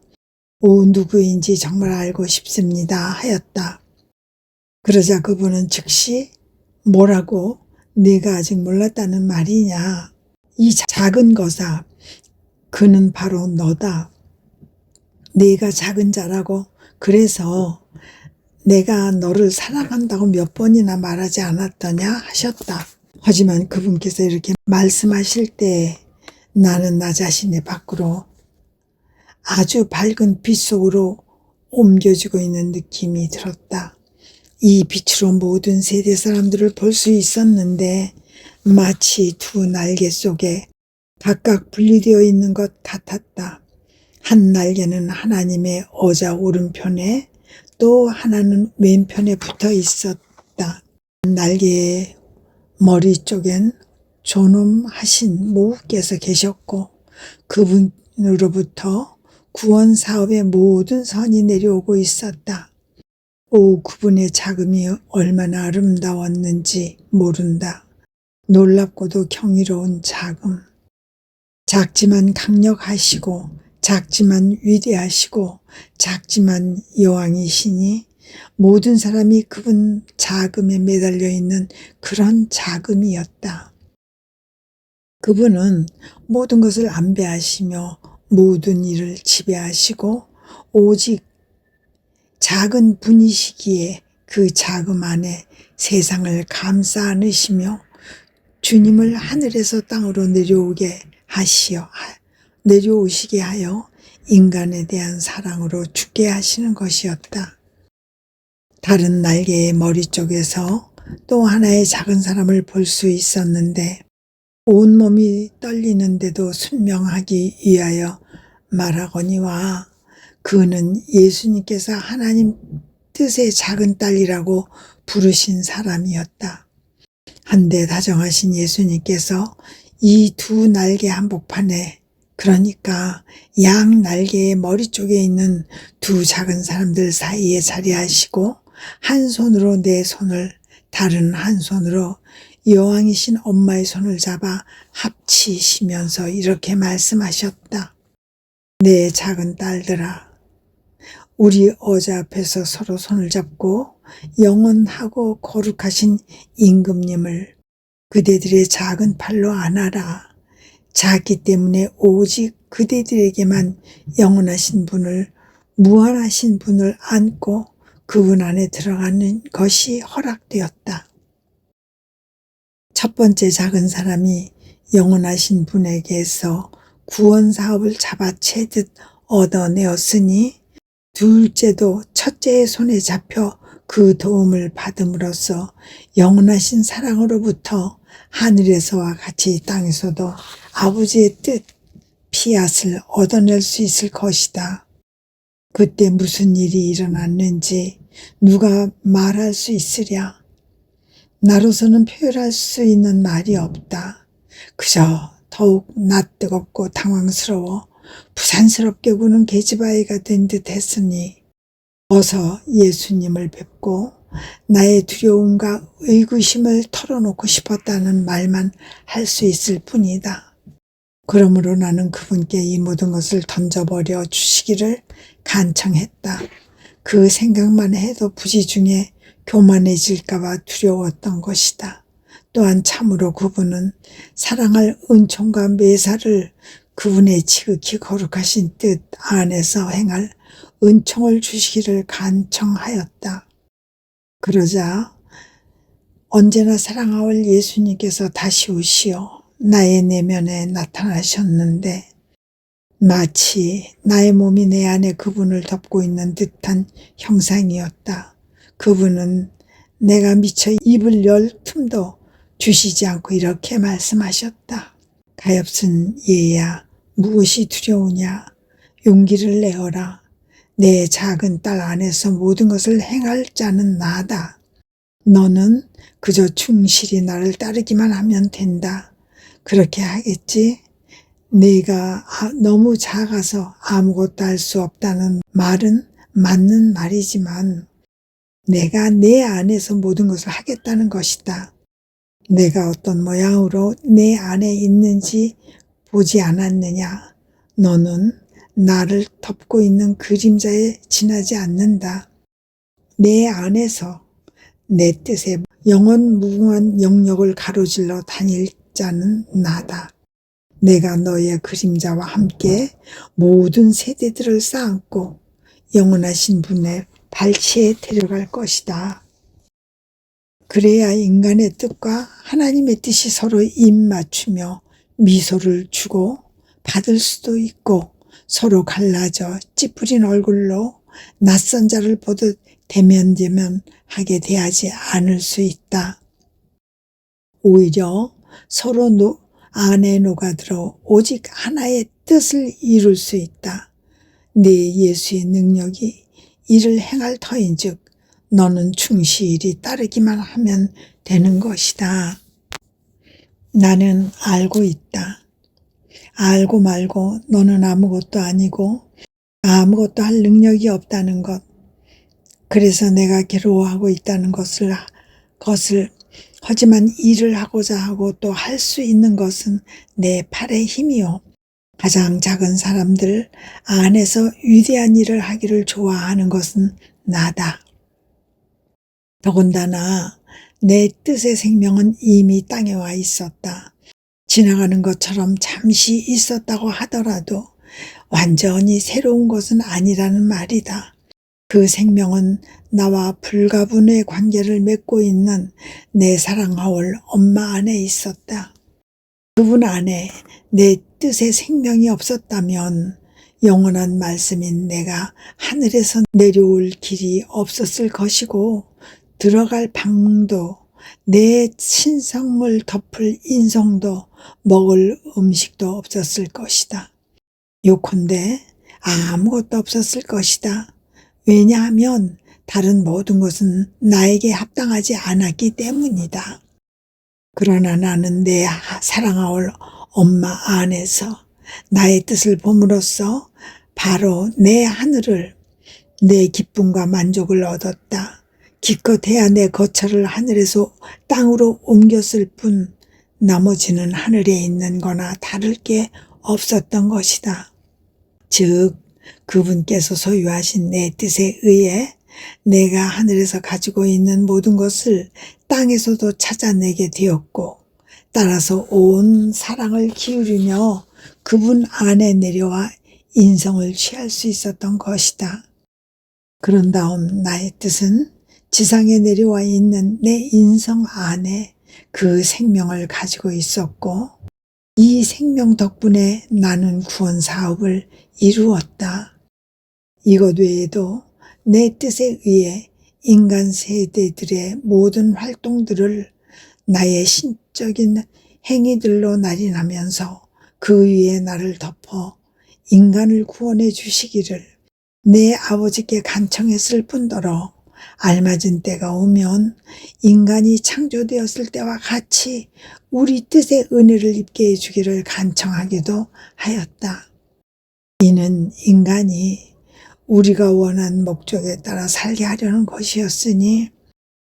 오, 누구인지 정말 알고 싶습니다 하였다. 그러자 그분은 즉시 뭐라고? 네가 아직 몰랐다는 말이냐? 이 작은 거사, 그는 바로 너다. 네가 작은 자라고 그래서 내가 너를 사랑한다고 몇 번이나 말하지 않았더냐 하셨다. 하지만 그분께서 이렇게 말씀하실 때 나는 나 자신의 밖으로 아주 밝은 빛 속으로 옮겨지고 있는 느낌이 들었다. 이 빛으로 모든 세대 사람들을 볼 수 있었는데 마치 두 날개 속에 각각 분리되어 있는 것 같았다. 한 날개는 하나님의 어자 오른편에 또 하나는 왼편에 붙어 있었다. 날개의 머리 쪽엔 존엄하신 모후께서 계셨고 그분으로부터 구원 사업의 모든 선이 내려오고 있었다. 오, 그분의 자금이 얼마나 아름다웠는지 모른다. 놀랍고도 경이로운 자금. 작지만 강력하시고 작지만 위대하시고 작지만 여왕이시니 모든 사람이 그분 자금에 매달려 있는 그런 자금이었다. 그분은 모든 것을 안배하시며 모든 일을 지배하시고 오직 작은 분이시기에 그 자금 안에 세상을 감싸 안으시며 주님을 하늘에서 땅으로 내려오시게 하여 인간에 대한 사랑으로 죽게 하시는 것이었다. 다른 날개의 머리 쪽에서 또 하나의 작은 사람을 볼 수 있었는데 온몸이 떨리는데도 순명하기 위하여 말하거니와 그는 예수님께서 하나님 뜻의 작은 딸이라고 부르신 사람이었다. 한데 다정하신 예수님께서 이 두 날개 한복판에 그러니까 양 날개의 머리 쪽에 있는 두 작은 사람들 사이에 자리하시고 한 손으로 내 손을 다른 한 손으로 여왕이신 엄마의 손을 잡아 합치시면서 이렇게 말씀하셨다. 내 작은 딸들아, 우리 어자 앞에서 서로 손을 잡고 영원하고 거룩하신 임금님을 그대들의 작은 팔로 안아라. 작기 때문에 오직 그대들에게만 영원하신 분을, 무한하신 분을 안고 그분 안에 들어가는 것이 허락되었다. 첫 번째 작은 사람이 영원하신 분에게서 구원 사업을 잡아채듯 얻어내었으니 둘째도 첫째의 손에 잡혀 그 도움을 받음으로써 영원하신 사랑으로부터 하늘에서와 같이 땅에서도 아버지의 뜻, 피앗을 얻어낼 수 있을 것이다. 그때 무슨 일이 일어났는지 누가 말할 수 있으랴. 나로서는 표현할 수 있는 말이 없다. 그저 더욱 낯뜨겁고 당황스러워 부산스럽게 구는 계집아이가 된 듯 했으니 어서 예수님을 뵙고 나의 두려움과 의구심을 털어놓고 싶었다는 말만 할 수 있을 뿐이다. 그러므로 나는 그분께 이 모든 것을 던져버려 주시기를 간청했다. 그 생각만 해도 부지중에 교만해질까봐 두려웠던 것이다. 또한 참으로 그분은 사랑할 은총과 매사를 그분의 지극히 거룩하신 뜻 안에서 행할 은총을 주시기를 간청하였다. 그러자 언제나 사랑하올 예수님께서 다시 오시어 나의 내면에 나타나셨는데 마치 나의 몸이 내 안에 그분을 덮고 있는 듯한 형상이었다. 그분은 내가 미처 입을 열 틈도 주시지 않고 이렇게 말씀하셨다. 가엾은 얘야, 무엇이 두려우냐? 용기를 내어라. 내 작은 딸 안에서 모든 것을 행할 자는 나다. 너는 그저 충실히 나를 따르기만 하면 된다. 그렇게 하겠지? 네가 너무 작아서 아무것도 할 수 없다는 말은 맞는 말이지만 내가 내 안에서 모든 것을 하겠다는 것이다. 내가 어떤 모양으로 내 안에 있는지 보지 않았느냐? 너는 나를 덮고 있는 그림자에 지나지 않는다. 내 안에서 내 뜻에 영원 무궁한 영역을 가로질러 다닐 자는 나다. 내가 너의 그림자와 함께 모든 세대들을 쌓고 영원하신 분의 발치에 데려갈 것이다. 그래야 인간의 뜻과 하나님의 뜻이 서로 입맞추며 미소를 주고 받을 수도 있고 서로 갈라져 찌푸린 얼굴로 낯선 자를 보듯 대면대면하게 대하지 않을 수 있다. 오히려 서로 안에 녹아들어 오직 하나의 뜻을 이룰 수 있다. 내 예수의 능력이 이를 행할 터인즉 너는 충실히 따르기만 하면 되는 것이다. 나는 알고 있다. 알고 말고 너는 아무것도 아니고 아무것도 할 능력이 없다는 것. 그래서 내가 괴로워하고 있다는 것을 하지만 일을 하고자 하고 또 할 수 있는 것은 내 팔의 힘이요. 가장 작은 사람들 안에서 위대한 일을 하기를 좋아하는 것은 나다. 더군다나 내 뜻의 생명은 이미 땅에 와 있었다. 지나가는 것처럼 잠시 있었다고 하더라도 완전히 새로운 것은 아니라는 말이다. 그 생명은 나와 불가분의 관계를 맺고 있는 내 사랑하올 엄마 안에 있었다. 그분 안에 내 뜻의 생명이 없었다면 영원한 말씀인 내가 하늘에서 내려올 길이 없었을 것이고 들어갈 방도 내 신성을 덮을 인성도 먹을 음식도 없었을 것이다. 요컨대 아무것도 없었을 것이다. 왜냐하면 다른 모든 것은 나에게 합당하지 않았기 때문이다. 그러나 나는 내 사랑하올 엄마 안에서 나의 뜻을 봄으로써 바로 내 하늘을, 내 기쁨과 만족을 얻었다. 기껏해야 내 거처를 하늘에서 땅으로 옮겼을 뿐 나머지는 하늘에 있는 거나 다를 게 없었던 것이다. 즉 그분께서 소유하신 내 뜻에 의해 내가 하늘에서 가지고 있는 모든 것을 땅에서도 찾아내게 되었고 따라서 온 사랑을 기울이며 그분 안에 내려와 인성을 취할 수 있었던 것이다. 그런 다음 나의 뜻은 지상에 내려와 있는 내 인성 안에 그 생명을 가지고 있었고 이 생명 덕분에 나는 구원 사업을 이루었다. 이것 외에도 내 뜻에 의해 인간 세대들의 모든 활동들을 나의 신적인 행위들로 날인하면서 그 위에 나를 덮어 인간을 구원해 주시기를 내 아버지께 간청했을 뿐더러 알맞은 때가 오면 인간이 창조되었을 때와 같이 우리 뜻의 은혜를 입게 해주기를 간청하기도 하였다. 이는 인간이 우리가 원한 목적에 따라 살게 하려는 것이었으니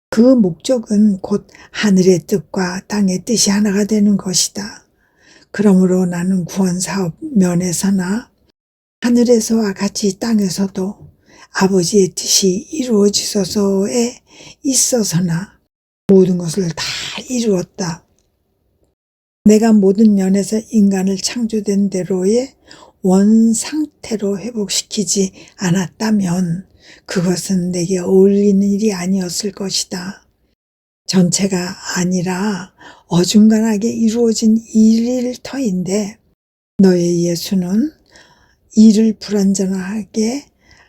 그 목적은 곧 하늘의 뜻과 땅의 뜻이 하나가 되는 것이다. 그러므로 나는 구원사업 면에서나 하늘에서와 같이 땅에서도 아버지의 뜻이 이루어지소서에 있어서나 모든 것을 다 이루었다. 내가 모든 면에서 인간을 창조된 대로의 원상태로 회복시키지 않았다면 그것은 내게 어울리는 일이 아니었을 것이다. 전체가 아니라 어중간하게 이루어진 일일 터인데 너의 예수는 일을 불완전하게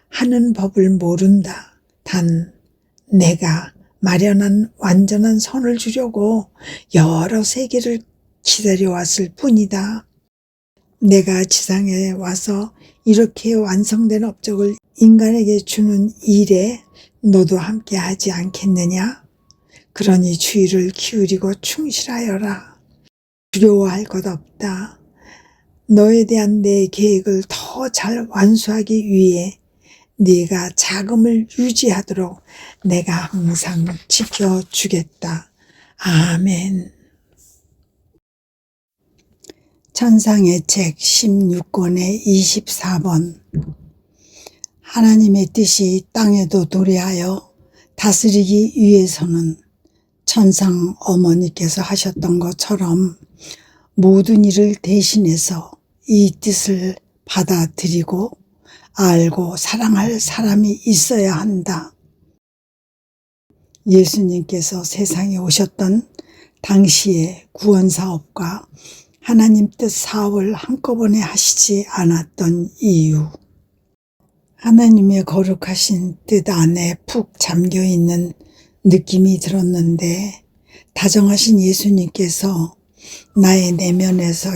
하는 법을 모른다. 단 내가 마련한 완전한 선을 주려고 여러 세기를 기다려왔을 뿐이다. 내가 지상에 와서 이렇게 완성된 업적을 인간에게 주는 일에 너도 함께 하지 않겠느냐? 그러니 주의를 기울이고 충실하여라. 두려워할 것 없다. 너에 대한 내 계획을 더 잘 완수하기 위해 네가 자금을 유지하도록 내가 항상 지켜주겠다. 아멘. 천상의 책 16권의 24번. 하나님의 뜻이 땅에도 도래하여 다스리기 위해서는 천상 어머니께서 하셨던 것처럼 모든 일을 대신해서 이 뜻을 받아들이고 알고 사랑할 사람이 있어야 한다. 예수님께서 세상에 오셨던 당시의 구원사업과 하나님 뜻 사업을 한꺼번에 하시지 않았던 이유. 하나님의 거룩하신 뜻 안에 푹 잠겨있는 느낌이 들었는데 다정하신 예수님께서 나의 내면에서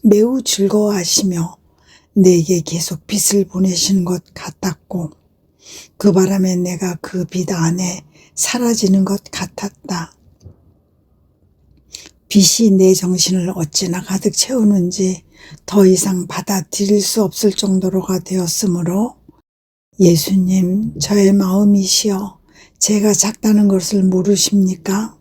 매우 즐거워하시며 내게 계속 빛을 보내시는 것 같았고 그 바람에 내가 그 빛 안에 사라지는 것 같았다. 빛이 내 정신을 어찌나 가득 채우는지 더 이상 받아들일 수 없을 정도로가 되었으므로 예수님, 저의 마음이시여 제가 작다는 것을 모르십니까?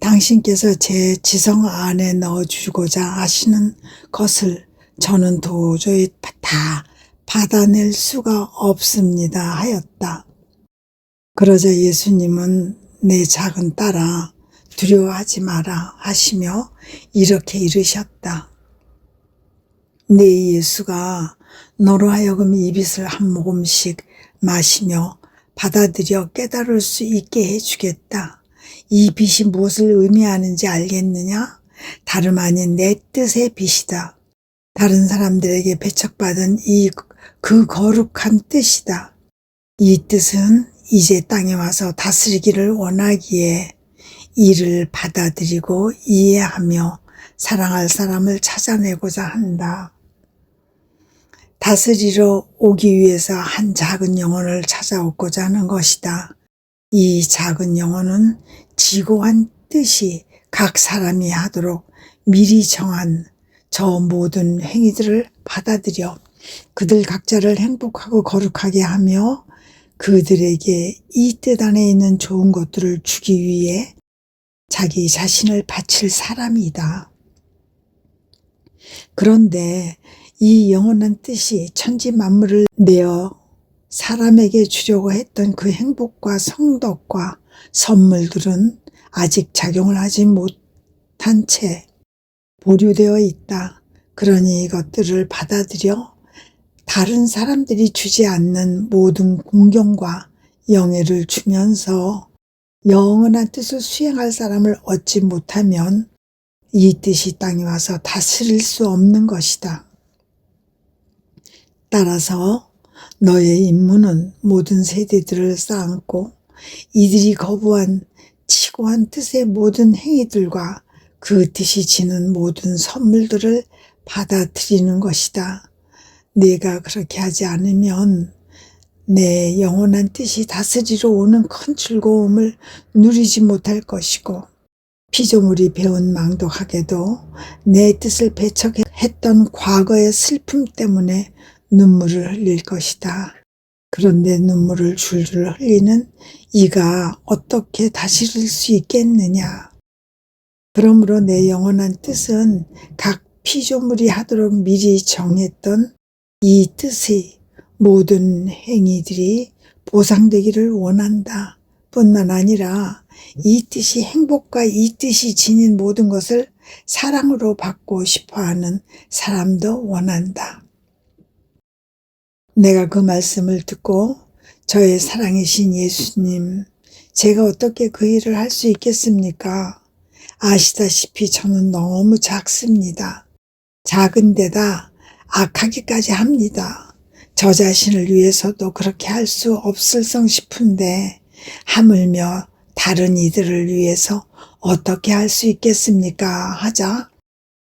당신께서 제 지성 안에 넣어주고자 하시는 것을 저는 도저히 다 받아낼 수가 없습니다 하였다. 그러자 예수님은 내 작은 딸아 두려워하지 마라 하시며 이렇게 이르셨다. 내 예수가 너로 하여금 이 빛을 한 모금씩 마시며 받아들여 깨달을 수 있게 해주겠다. 이 빛이 무엇을 의미하는지 알겠느냐? 다름 아닌 내 뜻의 빛이다. 다른 사람들에게 배척받은 그 거룩한 뜻이다. 이 뜻은 이제 땅에 와서 다스리기를 원하기에 이를 받아들이고 이해하며 사랑할 사람을 찾아내고자 한다. 다스리러 오기 위해서 한 작은 영혼을 찾아오고자 하는 것이다. 이 작은 영혼은 지고한 뜻이 각 사람이 하도록 미리 정한 저 모든 행위들을 받아들여 그들 각자를 행복하고 거룩하게 하며 그들에게 이 뜻 안에 있는 좋은 것들을 주기 위해 자기 자신을 바칠 사람이다. 그런데 이 영원한 뜻이 천지 만물을 내어 사람에게 주려고 했던 그 행복과 성덕과 선물들은 아직 작용을 하지 못한 채 보류되어 있다. 그러니 이것들을 받아들여 다른 사람들이 주지 않는 모든 공경과 영예를 주면서 영원한 뜻을 수행할 사람을 얻지 못하면 이 뜻이 땅에 와서 다스릴 수 없는 것이다. 따라서 너의 임무는 모든 세대들을 쌓고 이들이 거부한 치고한 뜻의 모든 행위들과 그 뜻이 지는 모든 선물들을 받아들이는 것이다. 네가 그렇게 하지 않으면 내 영원한 뜻이 다스리러 오는 큰 즐거움을 누리지 못할 것이고 피조물이 배운 망독하게도 내 뜻을 배척했던 과거의 슬픔 때문에 눈물을 흘릴 것이다. 그런데 눈물을 줄줄 흘리는 이가 어떻게 다스릴 수 있겠느냐? 그러므로 내 영원한 뜻은 각 피조물이 하도록 미리 정했던 이 뜻의 모든 행위들이 보상되기를 원한다. 뿐만 아니라 이 뜻이 행복과 이 뜻이 지닌 모든 것을 사랑으로 받고 싶어하는 사람도 원한다. 내가 그 말씀을 듣고 저의 사랑이신 예수님, 제가 어떻게 그 일을 할 수 있겠습니까? 아시다시피 저는 너무 작습니다. 작은 데다 악하기까지 합니다. 저 자신을 위해서도 그렇게 할 수 없을성 싶은데 하물며 다른 이들을 위해서 어떻게 할 수 있겠습니까? 하자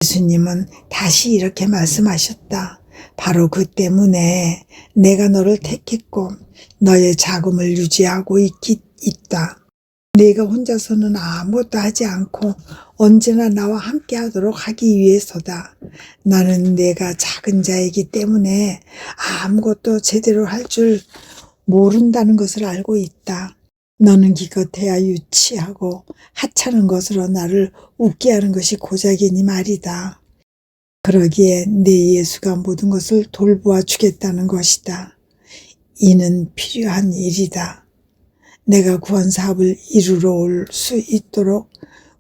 예수님은 다시 이렇게 말씀하셨다. 바로 그 때문에 내가 너를 택했고 너의 자금을 유지하고 있다. 내가 혼자서는 아무것도 하지 않고 언제나 나와 함께 하도록 하기 위해서다. 나는 내가 작은 자이기 때문에 아무것도 제대로 할 줄 모른다는 것을 알고 있다. 너는 기껏해야 유치하고 하찮은 것으로 나를 웃게 하는 것이 고작이니 말이다. 그러기에 내 예수가 모든 것을 돌보아 주겠다는 것이다. 이는 필요한 일이다. 내가 구원사업을 이루러 올 수 있도록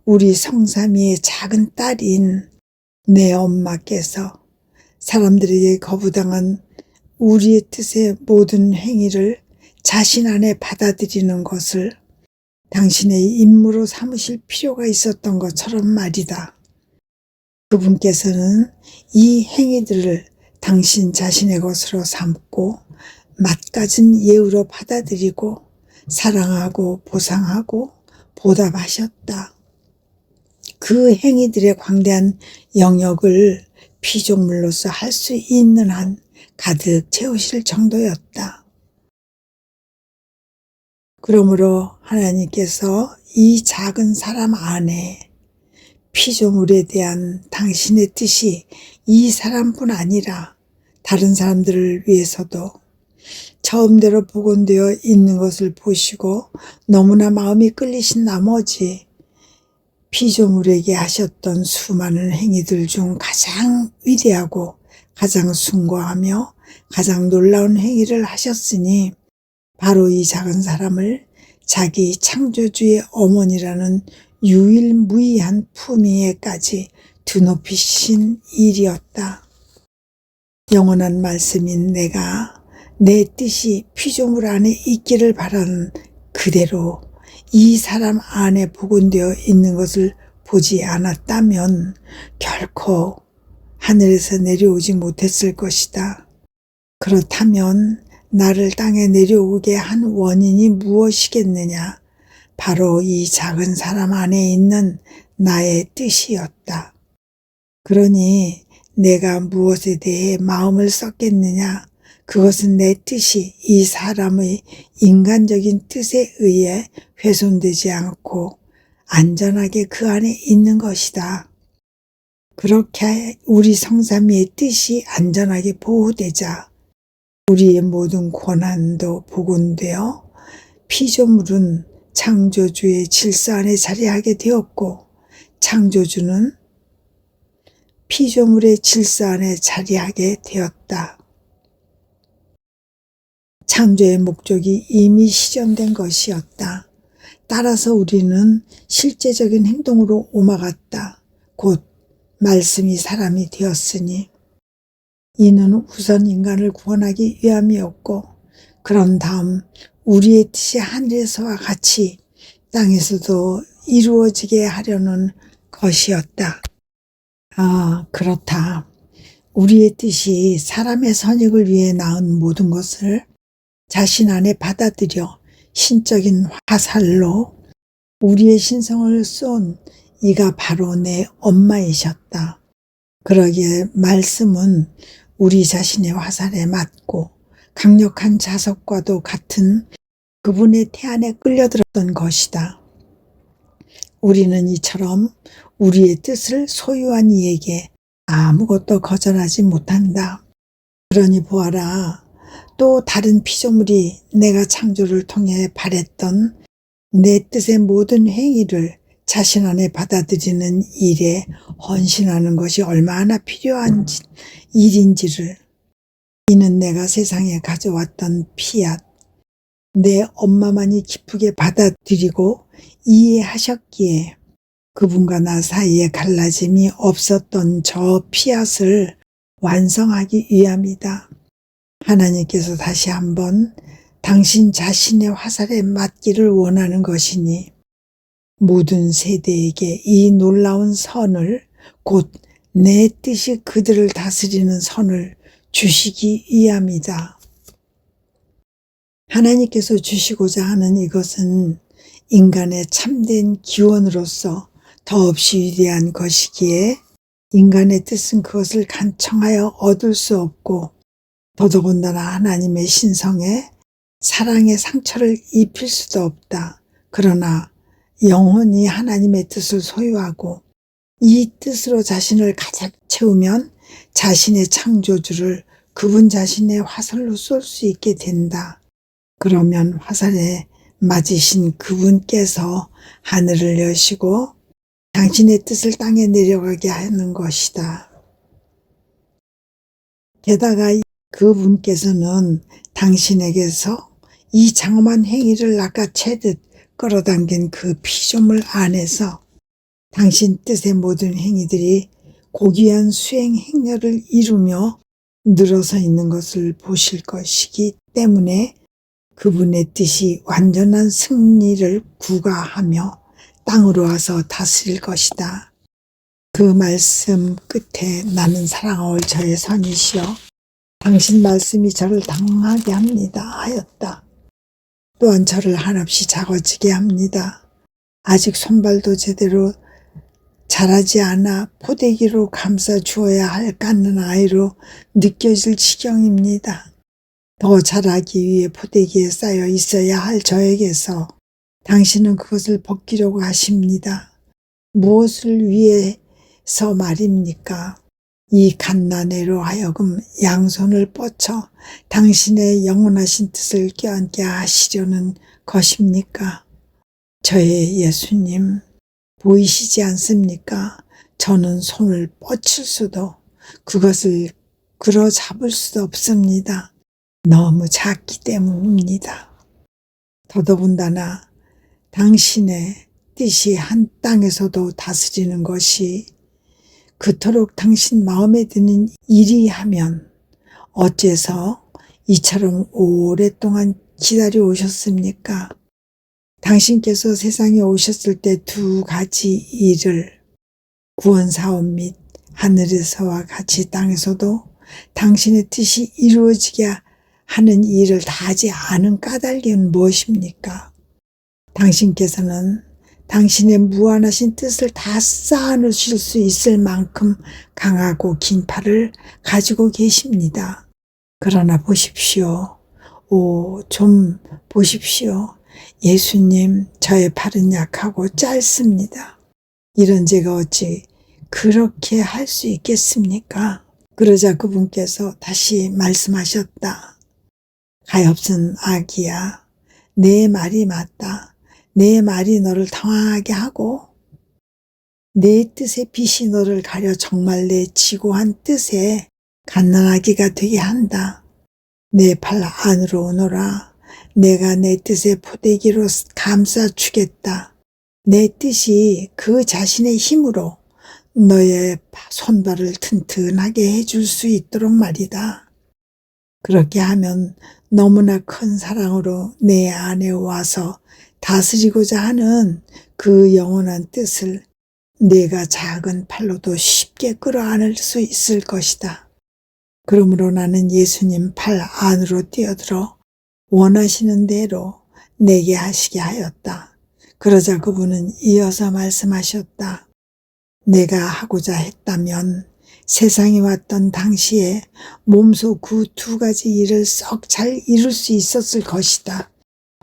우리 성삼위의 작은 딸인 내 엄마께서 사람들에게 거부당한 우리의 뜻의 모든 행위를 자신 안에 받아들이는 것을 당신의 임무로 삼으실 필요가 있었던 것처럼 말이다. 그분께서는 이 행위들을 당신 자신의 것으로 삼고 맛까진 예우로 받아들이고 사랑하고 보상하고 보답하셨다. 그 행위들의 광대한 영역을 피조물로서 할 수 있는 한 가득 채우실 정도였다. 그러므로 하나님께서 이 작은 사람 안에 피조물에 대한 당신의 뜻이 이 사람뿐 아니라 다른 사람들을 위해서도 처음대로 복원되어 있는 것을 보시고 너무나 마음이 끌리신 나머지 피조물에게 하셨던 수많은 행위들 중 가장 위대하고 가장 숭고하며 가장 놀라운 행위를 하셨으니 바로 이 작은 사람을 자기 창조주의 어머니라는 유일무이한 품위에까지 드높이신 일이었다. 영원한 말씀인 내가 내 뜻이 피조물 안에 있기를 바라는 그대로 이 사람 안에 복원되어 있는 것을 보지 않았다면 결코 하늘에서 내려오지 못했을 것이다. 그렇다면 나를 땅에 내려오게 한 원인이 무엇이겠느냐? 바로 이 작은 사람 안에 있는 나의 뜻이었다. 그러니 내가 무엇에 대해 마음을 썼겠느냐? 그것은 내 뜻이 이 사람의 인간적인 뜻에 의해 훼손되지 않고 안전하게 그 안에 있는 것이다. 그렇게 우리 성삼위의 뜻이 안전하게 보호되자 우리의 모든 권한도 복원되어 피조물은 창조주의 질서 안에 자리하게 되었고 창조주는 피조물의 질서 안에 자리하게 되었다. 창조의 목적이 이미 실현된 것이었다. 따라서 우리는 실제적인 행동으로 옮아갔다. 곧 말씀이 사람이 되었으니 이는 우선 인간을 구원하기 위함이었고 그런 다음 우리의 뜻이 하늘에서와 같이 땅에서도 이루어지게 하려는 것이었다. 그렇다. 우리의 뜻이 사람의 선익을 위해 낳은 모든 것을 자신 안에 받아들여 신적인 화살로 우리의 신성을 쏜 이가 바로 내 엄마이셨다. 그러기에 말씀은 우리 자신의 화살에 맞고 강력한 자석과도 같은 그분의 태안에 끌려들었던 것이다. 우리는 이처럼 우리의 뜻을 소유한 이에게 아무것도 거절하지 못한다. 그러니 보아라. 또 다른 피조물이 내가 창조를 통해 발했던 내 뜻의 모든 행위를 자신 안에 받아들이는 일에 헌신하는 것이 얼마나 필요한 일인지를, 이는 내가 세상에 가져왔던 피앗, 내 엄마만이 기쁘게 받아들이고 이해하셨기에 그분과 나 사이에 갈라짐이 없었던 저 피앗을 완성하기 위함이다. 하나님께서 다시 한번 당신 자신의 화살에 맞기를 원하는 것이니 모든 세대에게 이 놀라운 선을, 곧 내 뜻이 그들을 다스리는 선을 주시기 위함이다. 하나님께서 주시고자 하는 이것은 인간의 참된 기원으로서 더없이 위대한 것이기에 인간의 뜻은 그것을 간청하여 얻을 수 없고, 더더군다나 하나님의 신성에 사랑의 상처를 입힐 수도 없다. 그러나 영혼이 하나님의 뜻을 소유하고 이 뜻으로 자신을 가득 채우면 자신의 창조주를 그분 자신의 화살로 쏠 수 있게 된다. 그러면 화살에 맞으신 그분께서 하늘을 여시고 당신의 뜻을 땅에 내려가게 하는 것이다. 게다가 그분께서는 당신에게서 이 장엄한 행위를 낚아채듯 끌어당긴 그 피조물 안에서 당신 뜻의 모든 행위들이 고귀한 수행 행렬을 이루며 늘어서 있는 것을 보실 것이기 때문에 그분의 뜻이 완전한 승리를 구가하며 땅으로 와서 다스릴 것이다. 그 말씀 끝에 나는 사랑하올 저의 선이시여 당신 말씀이 저를 당하게 합니다 하였다. 또한 저를 한없이 작아지게 합니다. 아직 손발도 제대로 자라지 않아 포대기로 감싸 주어야 할 깎는 아이로 느껴질 지경입니다. 더 자라기 위해 포대기에 쌓여 있어야 할 저에게서 당신은 그것을 벗기려고 하십니다. 무엇을 위해서 말입니까? 이 갓난애로 하여금 양손을 뻗쳐 당신의 영원하신 뜻을 껴안게 하시려는 것입니까? 저의 예수님, 보이시지 않습니까? 저는 손을 뻗칠 수도 그것을 끌어 잡을 수도 없습니다. 너무 작기 때문입니다. 더더군다나 당신의 뜻이 한 땅에서도 다스리는 것이 그토록 당신 마음에 드는 일이 하면 어째서 이처럼 오랫동안 기다려 오셨습니까? 당신께서 세상에 오셨을 때 두 가지 일을, 구원사업 및 하늘에서와 같이 땅에서도 당신의 뜻이 이루어지게 하는 일을 다 하지 않은 까닭은 무엇입니까? 당신께서는 당신의 무한하신 뜻을 다 쌓아놓으실 수 있을 만큼 강하고 긴 팔을 가지고 계십니다. 그러나 보십시오. 좀 보십시오. 예수님, 저의 팔은 약하고 짧습니다. 이런 제가 어찌 그렇게 할 수 있겠습니까? 그러자 그분께서 다시 말씀하셨다. 가엾은 아기야, 내 말이 맞다. 내 말이 너를 당황하게 하고 내 뜻의 빛이 너를 가려 정말 내 지고한 뜻에 갓난아기가 되게 한다. 내 팔 안으로 오너라. 내가 내 뜻의 포대기로 감싸주겠다. 내 뜻이 그 자신의 힘으로 너의 손발을 튼튼하게 해줄 수 있도록 말이다. 그렇게 하면 너무나 큰 사랑으로 내 안에 와서 다스리고자 하는 그 영원한 뜻을 내가 작은 팔로도 쉽게 끌어안을 수 있을 것이다. 그러므로 나는 예수님 팔 안으로 뛰어들어 원하시는 대로 내게 하시게 하였다. 그러자 그분은 이어서 말씀하셨다. 내가 하고자 했다면 세상에 왔던 당시에 몸소 그 두 가지 일을 썩 잘 이룰 수 있었을 것이다.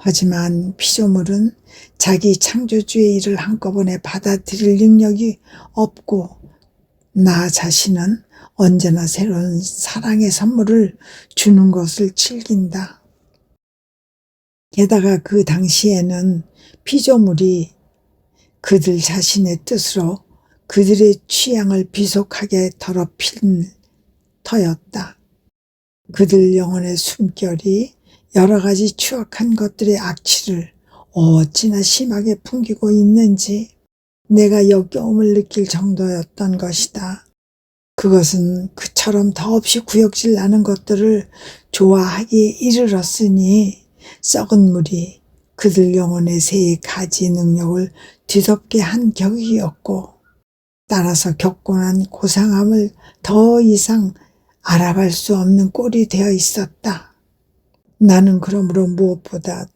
하지만 피조물은 자기 창조주의 일을 한꺼번에 받아들일 능력이 없고 나 자신은 언제나 새로운 사랑의 선물을 주는 것을 즐긴다. 게다가 그 당시에는 피조물이 그들 자신의 뜻으로 그들의 취향을 비속하게 더럽힌 터였다. 그들 영혼의 숨결이 여러 가지 추악한 것들의 악취를 어찌나 심하게 풍기고 있는지 내가 역겨움을 느낄 정도였던 것이다. 그것은 그처럼 더없이 구역질 나는 것들을 좋아하기에 이르렀으니 썩은 물이 그들 영혼의 새 가지 능력을 뒤덮게 한 격이었고, 따라서 겪고난 고상함을 더 이상 알아갈 수 없는 꼴이 되어 있었다. 나는 그러므로 무엇보다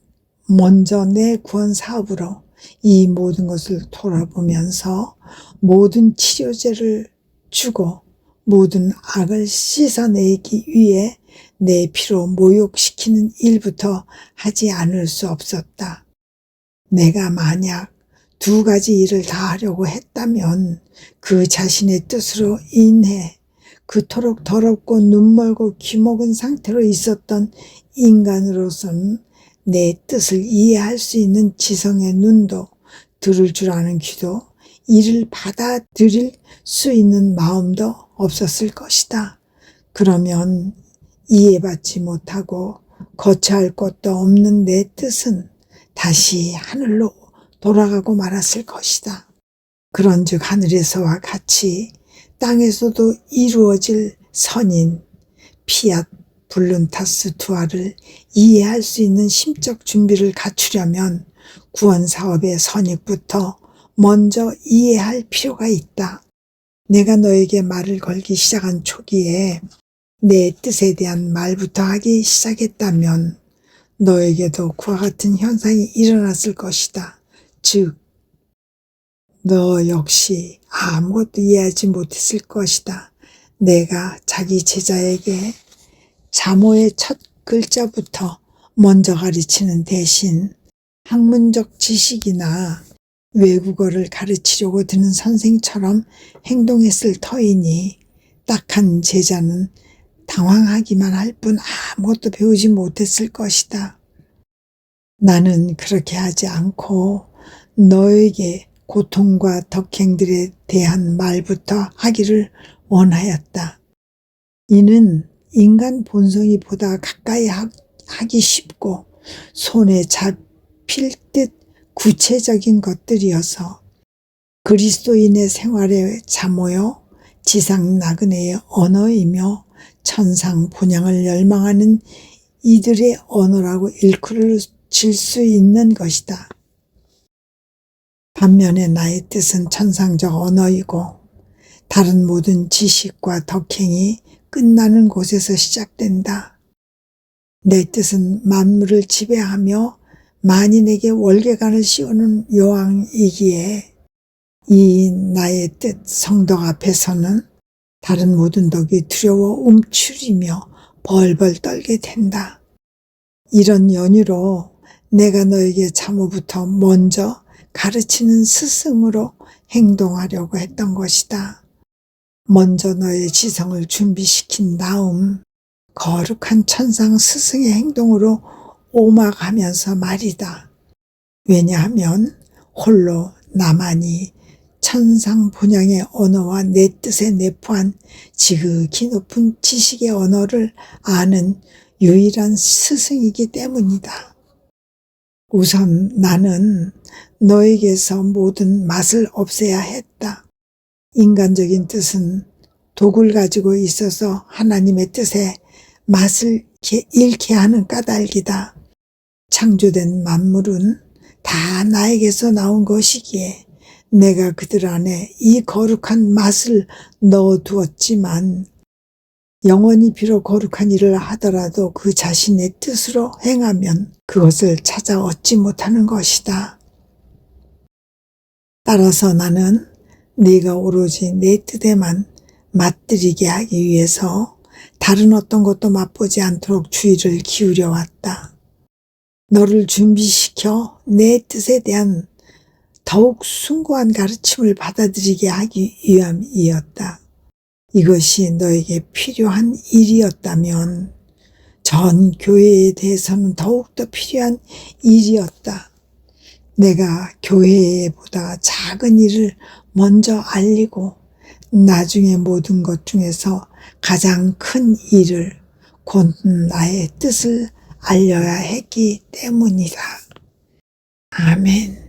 먼저 내 구원 사업으로 이 모든 것을 돌아보면서 모든 치료제를 주고 모든 악을 씻어내기 위해 내 피로 모욕시키는 일부터 하지 않을 수 없었다. 내가 만약 두 가지 일을 다 하려고 했다면 그 자신의 뜻으로 인해 그토록 더럽고 눈멀고 귀먹은 상태로 있었던 인간으로서는 내 뜻을 이해할 수 있는 지성의 눈도, 들을 줄 아는 귀도, 이를 받아들일 수 있는 마음도 없었을 것이다. 그러면 이해받지 못하고 거처할 것도 없는 내 뜻은 다시 하늘로 돌아가고 말았을 것이다. 그런즉 하늘에서와 같이 땅에서도 이루어질 선인 피앗 블룬타스 투하를 이해할 수 있는 심적 준비를 갖추려면 구원 사업의 선익부터 먼저 이해할 필요가 있다. 내가 너에게 말을 걸기 시작한 초기에 내 뜻에 대한 말부터 하기 시작했다면 너에게도 그와 같은 현상이 일어났을 것이다. 즉, 너 역시 아무것도 이해하지 못했을 것이다. 내가 자기 제자에게 자모의 첫 글자부터 먼저 가르치는 대신 학문적 지식이나 외국어를 가르치려고 드는 선생처럼 행동했을 터이니 딱한 제자는 당황하기만 할 뿐 아무것도 배우지 못했을 것이다. 나는 그렇게 하지 않고 너에게 고통과 덕행들에 대한 말부터 하기를 원하였다. 이는 인간 본성이 보다 가까이 하기 쉽고 손에 잡힐 듯 구체적인 것들이어서 그리스도인의 생활의 자모요, 지상 나그네의 언어이며 천상 본향을 열망하는 이들의 언어라고 일컬어질 수 있는 것이다. 반면에 나의 뜻은 천상적 언어이고 다른 모든 지식과 덕행이 끝나는 곳에서 시작된다. 내 뜻은 만물을 지배하며 만인에게 월계관을 씌우는 요왕이기에 이 나의 뜻 성덕 앞에서는 다른 모든 덕이 두려워 움츠리며 벌벌 떨게 된다. 이런 연유로 내가 너에게 자모부터 먼저 가르치는 스승으로 행동하려고 했던 것이다. 먼저 너의 지성을 준비시킨 다음 거룩한 천상 스승의 행동으로 오막하면서 말이다. 왜냐하면 홀로 나만이 천상 본향의 언어와 내 뜻에 내포한 지극히 높은 지식의 언어를 아는 유일한 스승이기 때문이다. 우선 나는 너에게서 모든 맛을 없애야 했다. 인간적인 뜻은 독을 가지고 있어서 하나님의 뜻에 맛을 잃게 하는 까닭이다. 창조된 만물은 다 나에게서 나온 것이기에 내가 그들 안에 이 거룩한 맛을 넣어두었지만 영원히 비록 거룩한 일을 하더라도 그 자신의 뜻으로 행하면 그것을 찾아 얻지 못하는 것이다. 따라서 나는 네가 오로지 내 뜻에만 맛들이게 하기 위해서 다른 어떤 것도 맛보지 않도록 주의를 기울여 왔다. 너를 준비시켜 내 뜻에 대한 더욱 숭고한 가르침을 받아들이게 하기 위함이었다. 이것이 너에게 필요한 일이었다면 전 교회에 대해서는 더욱더 필요한 일이었다. 내가 교회보다 작은 일을 먼저 알리고 나중에 모든 것 중에서 가장 큰 일을 곧 나의 뜻을 알려야 했기 때문이다. 아멘.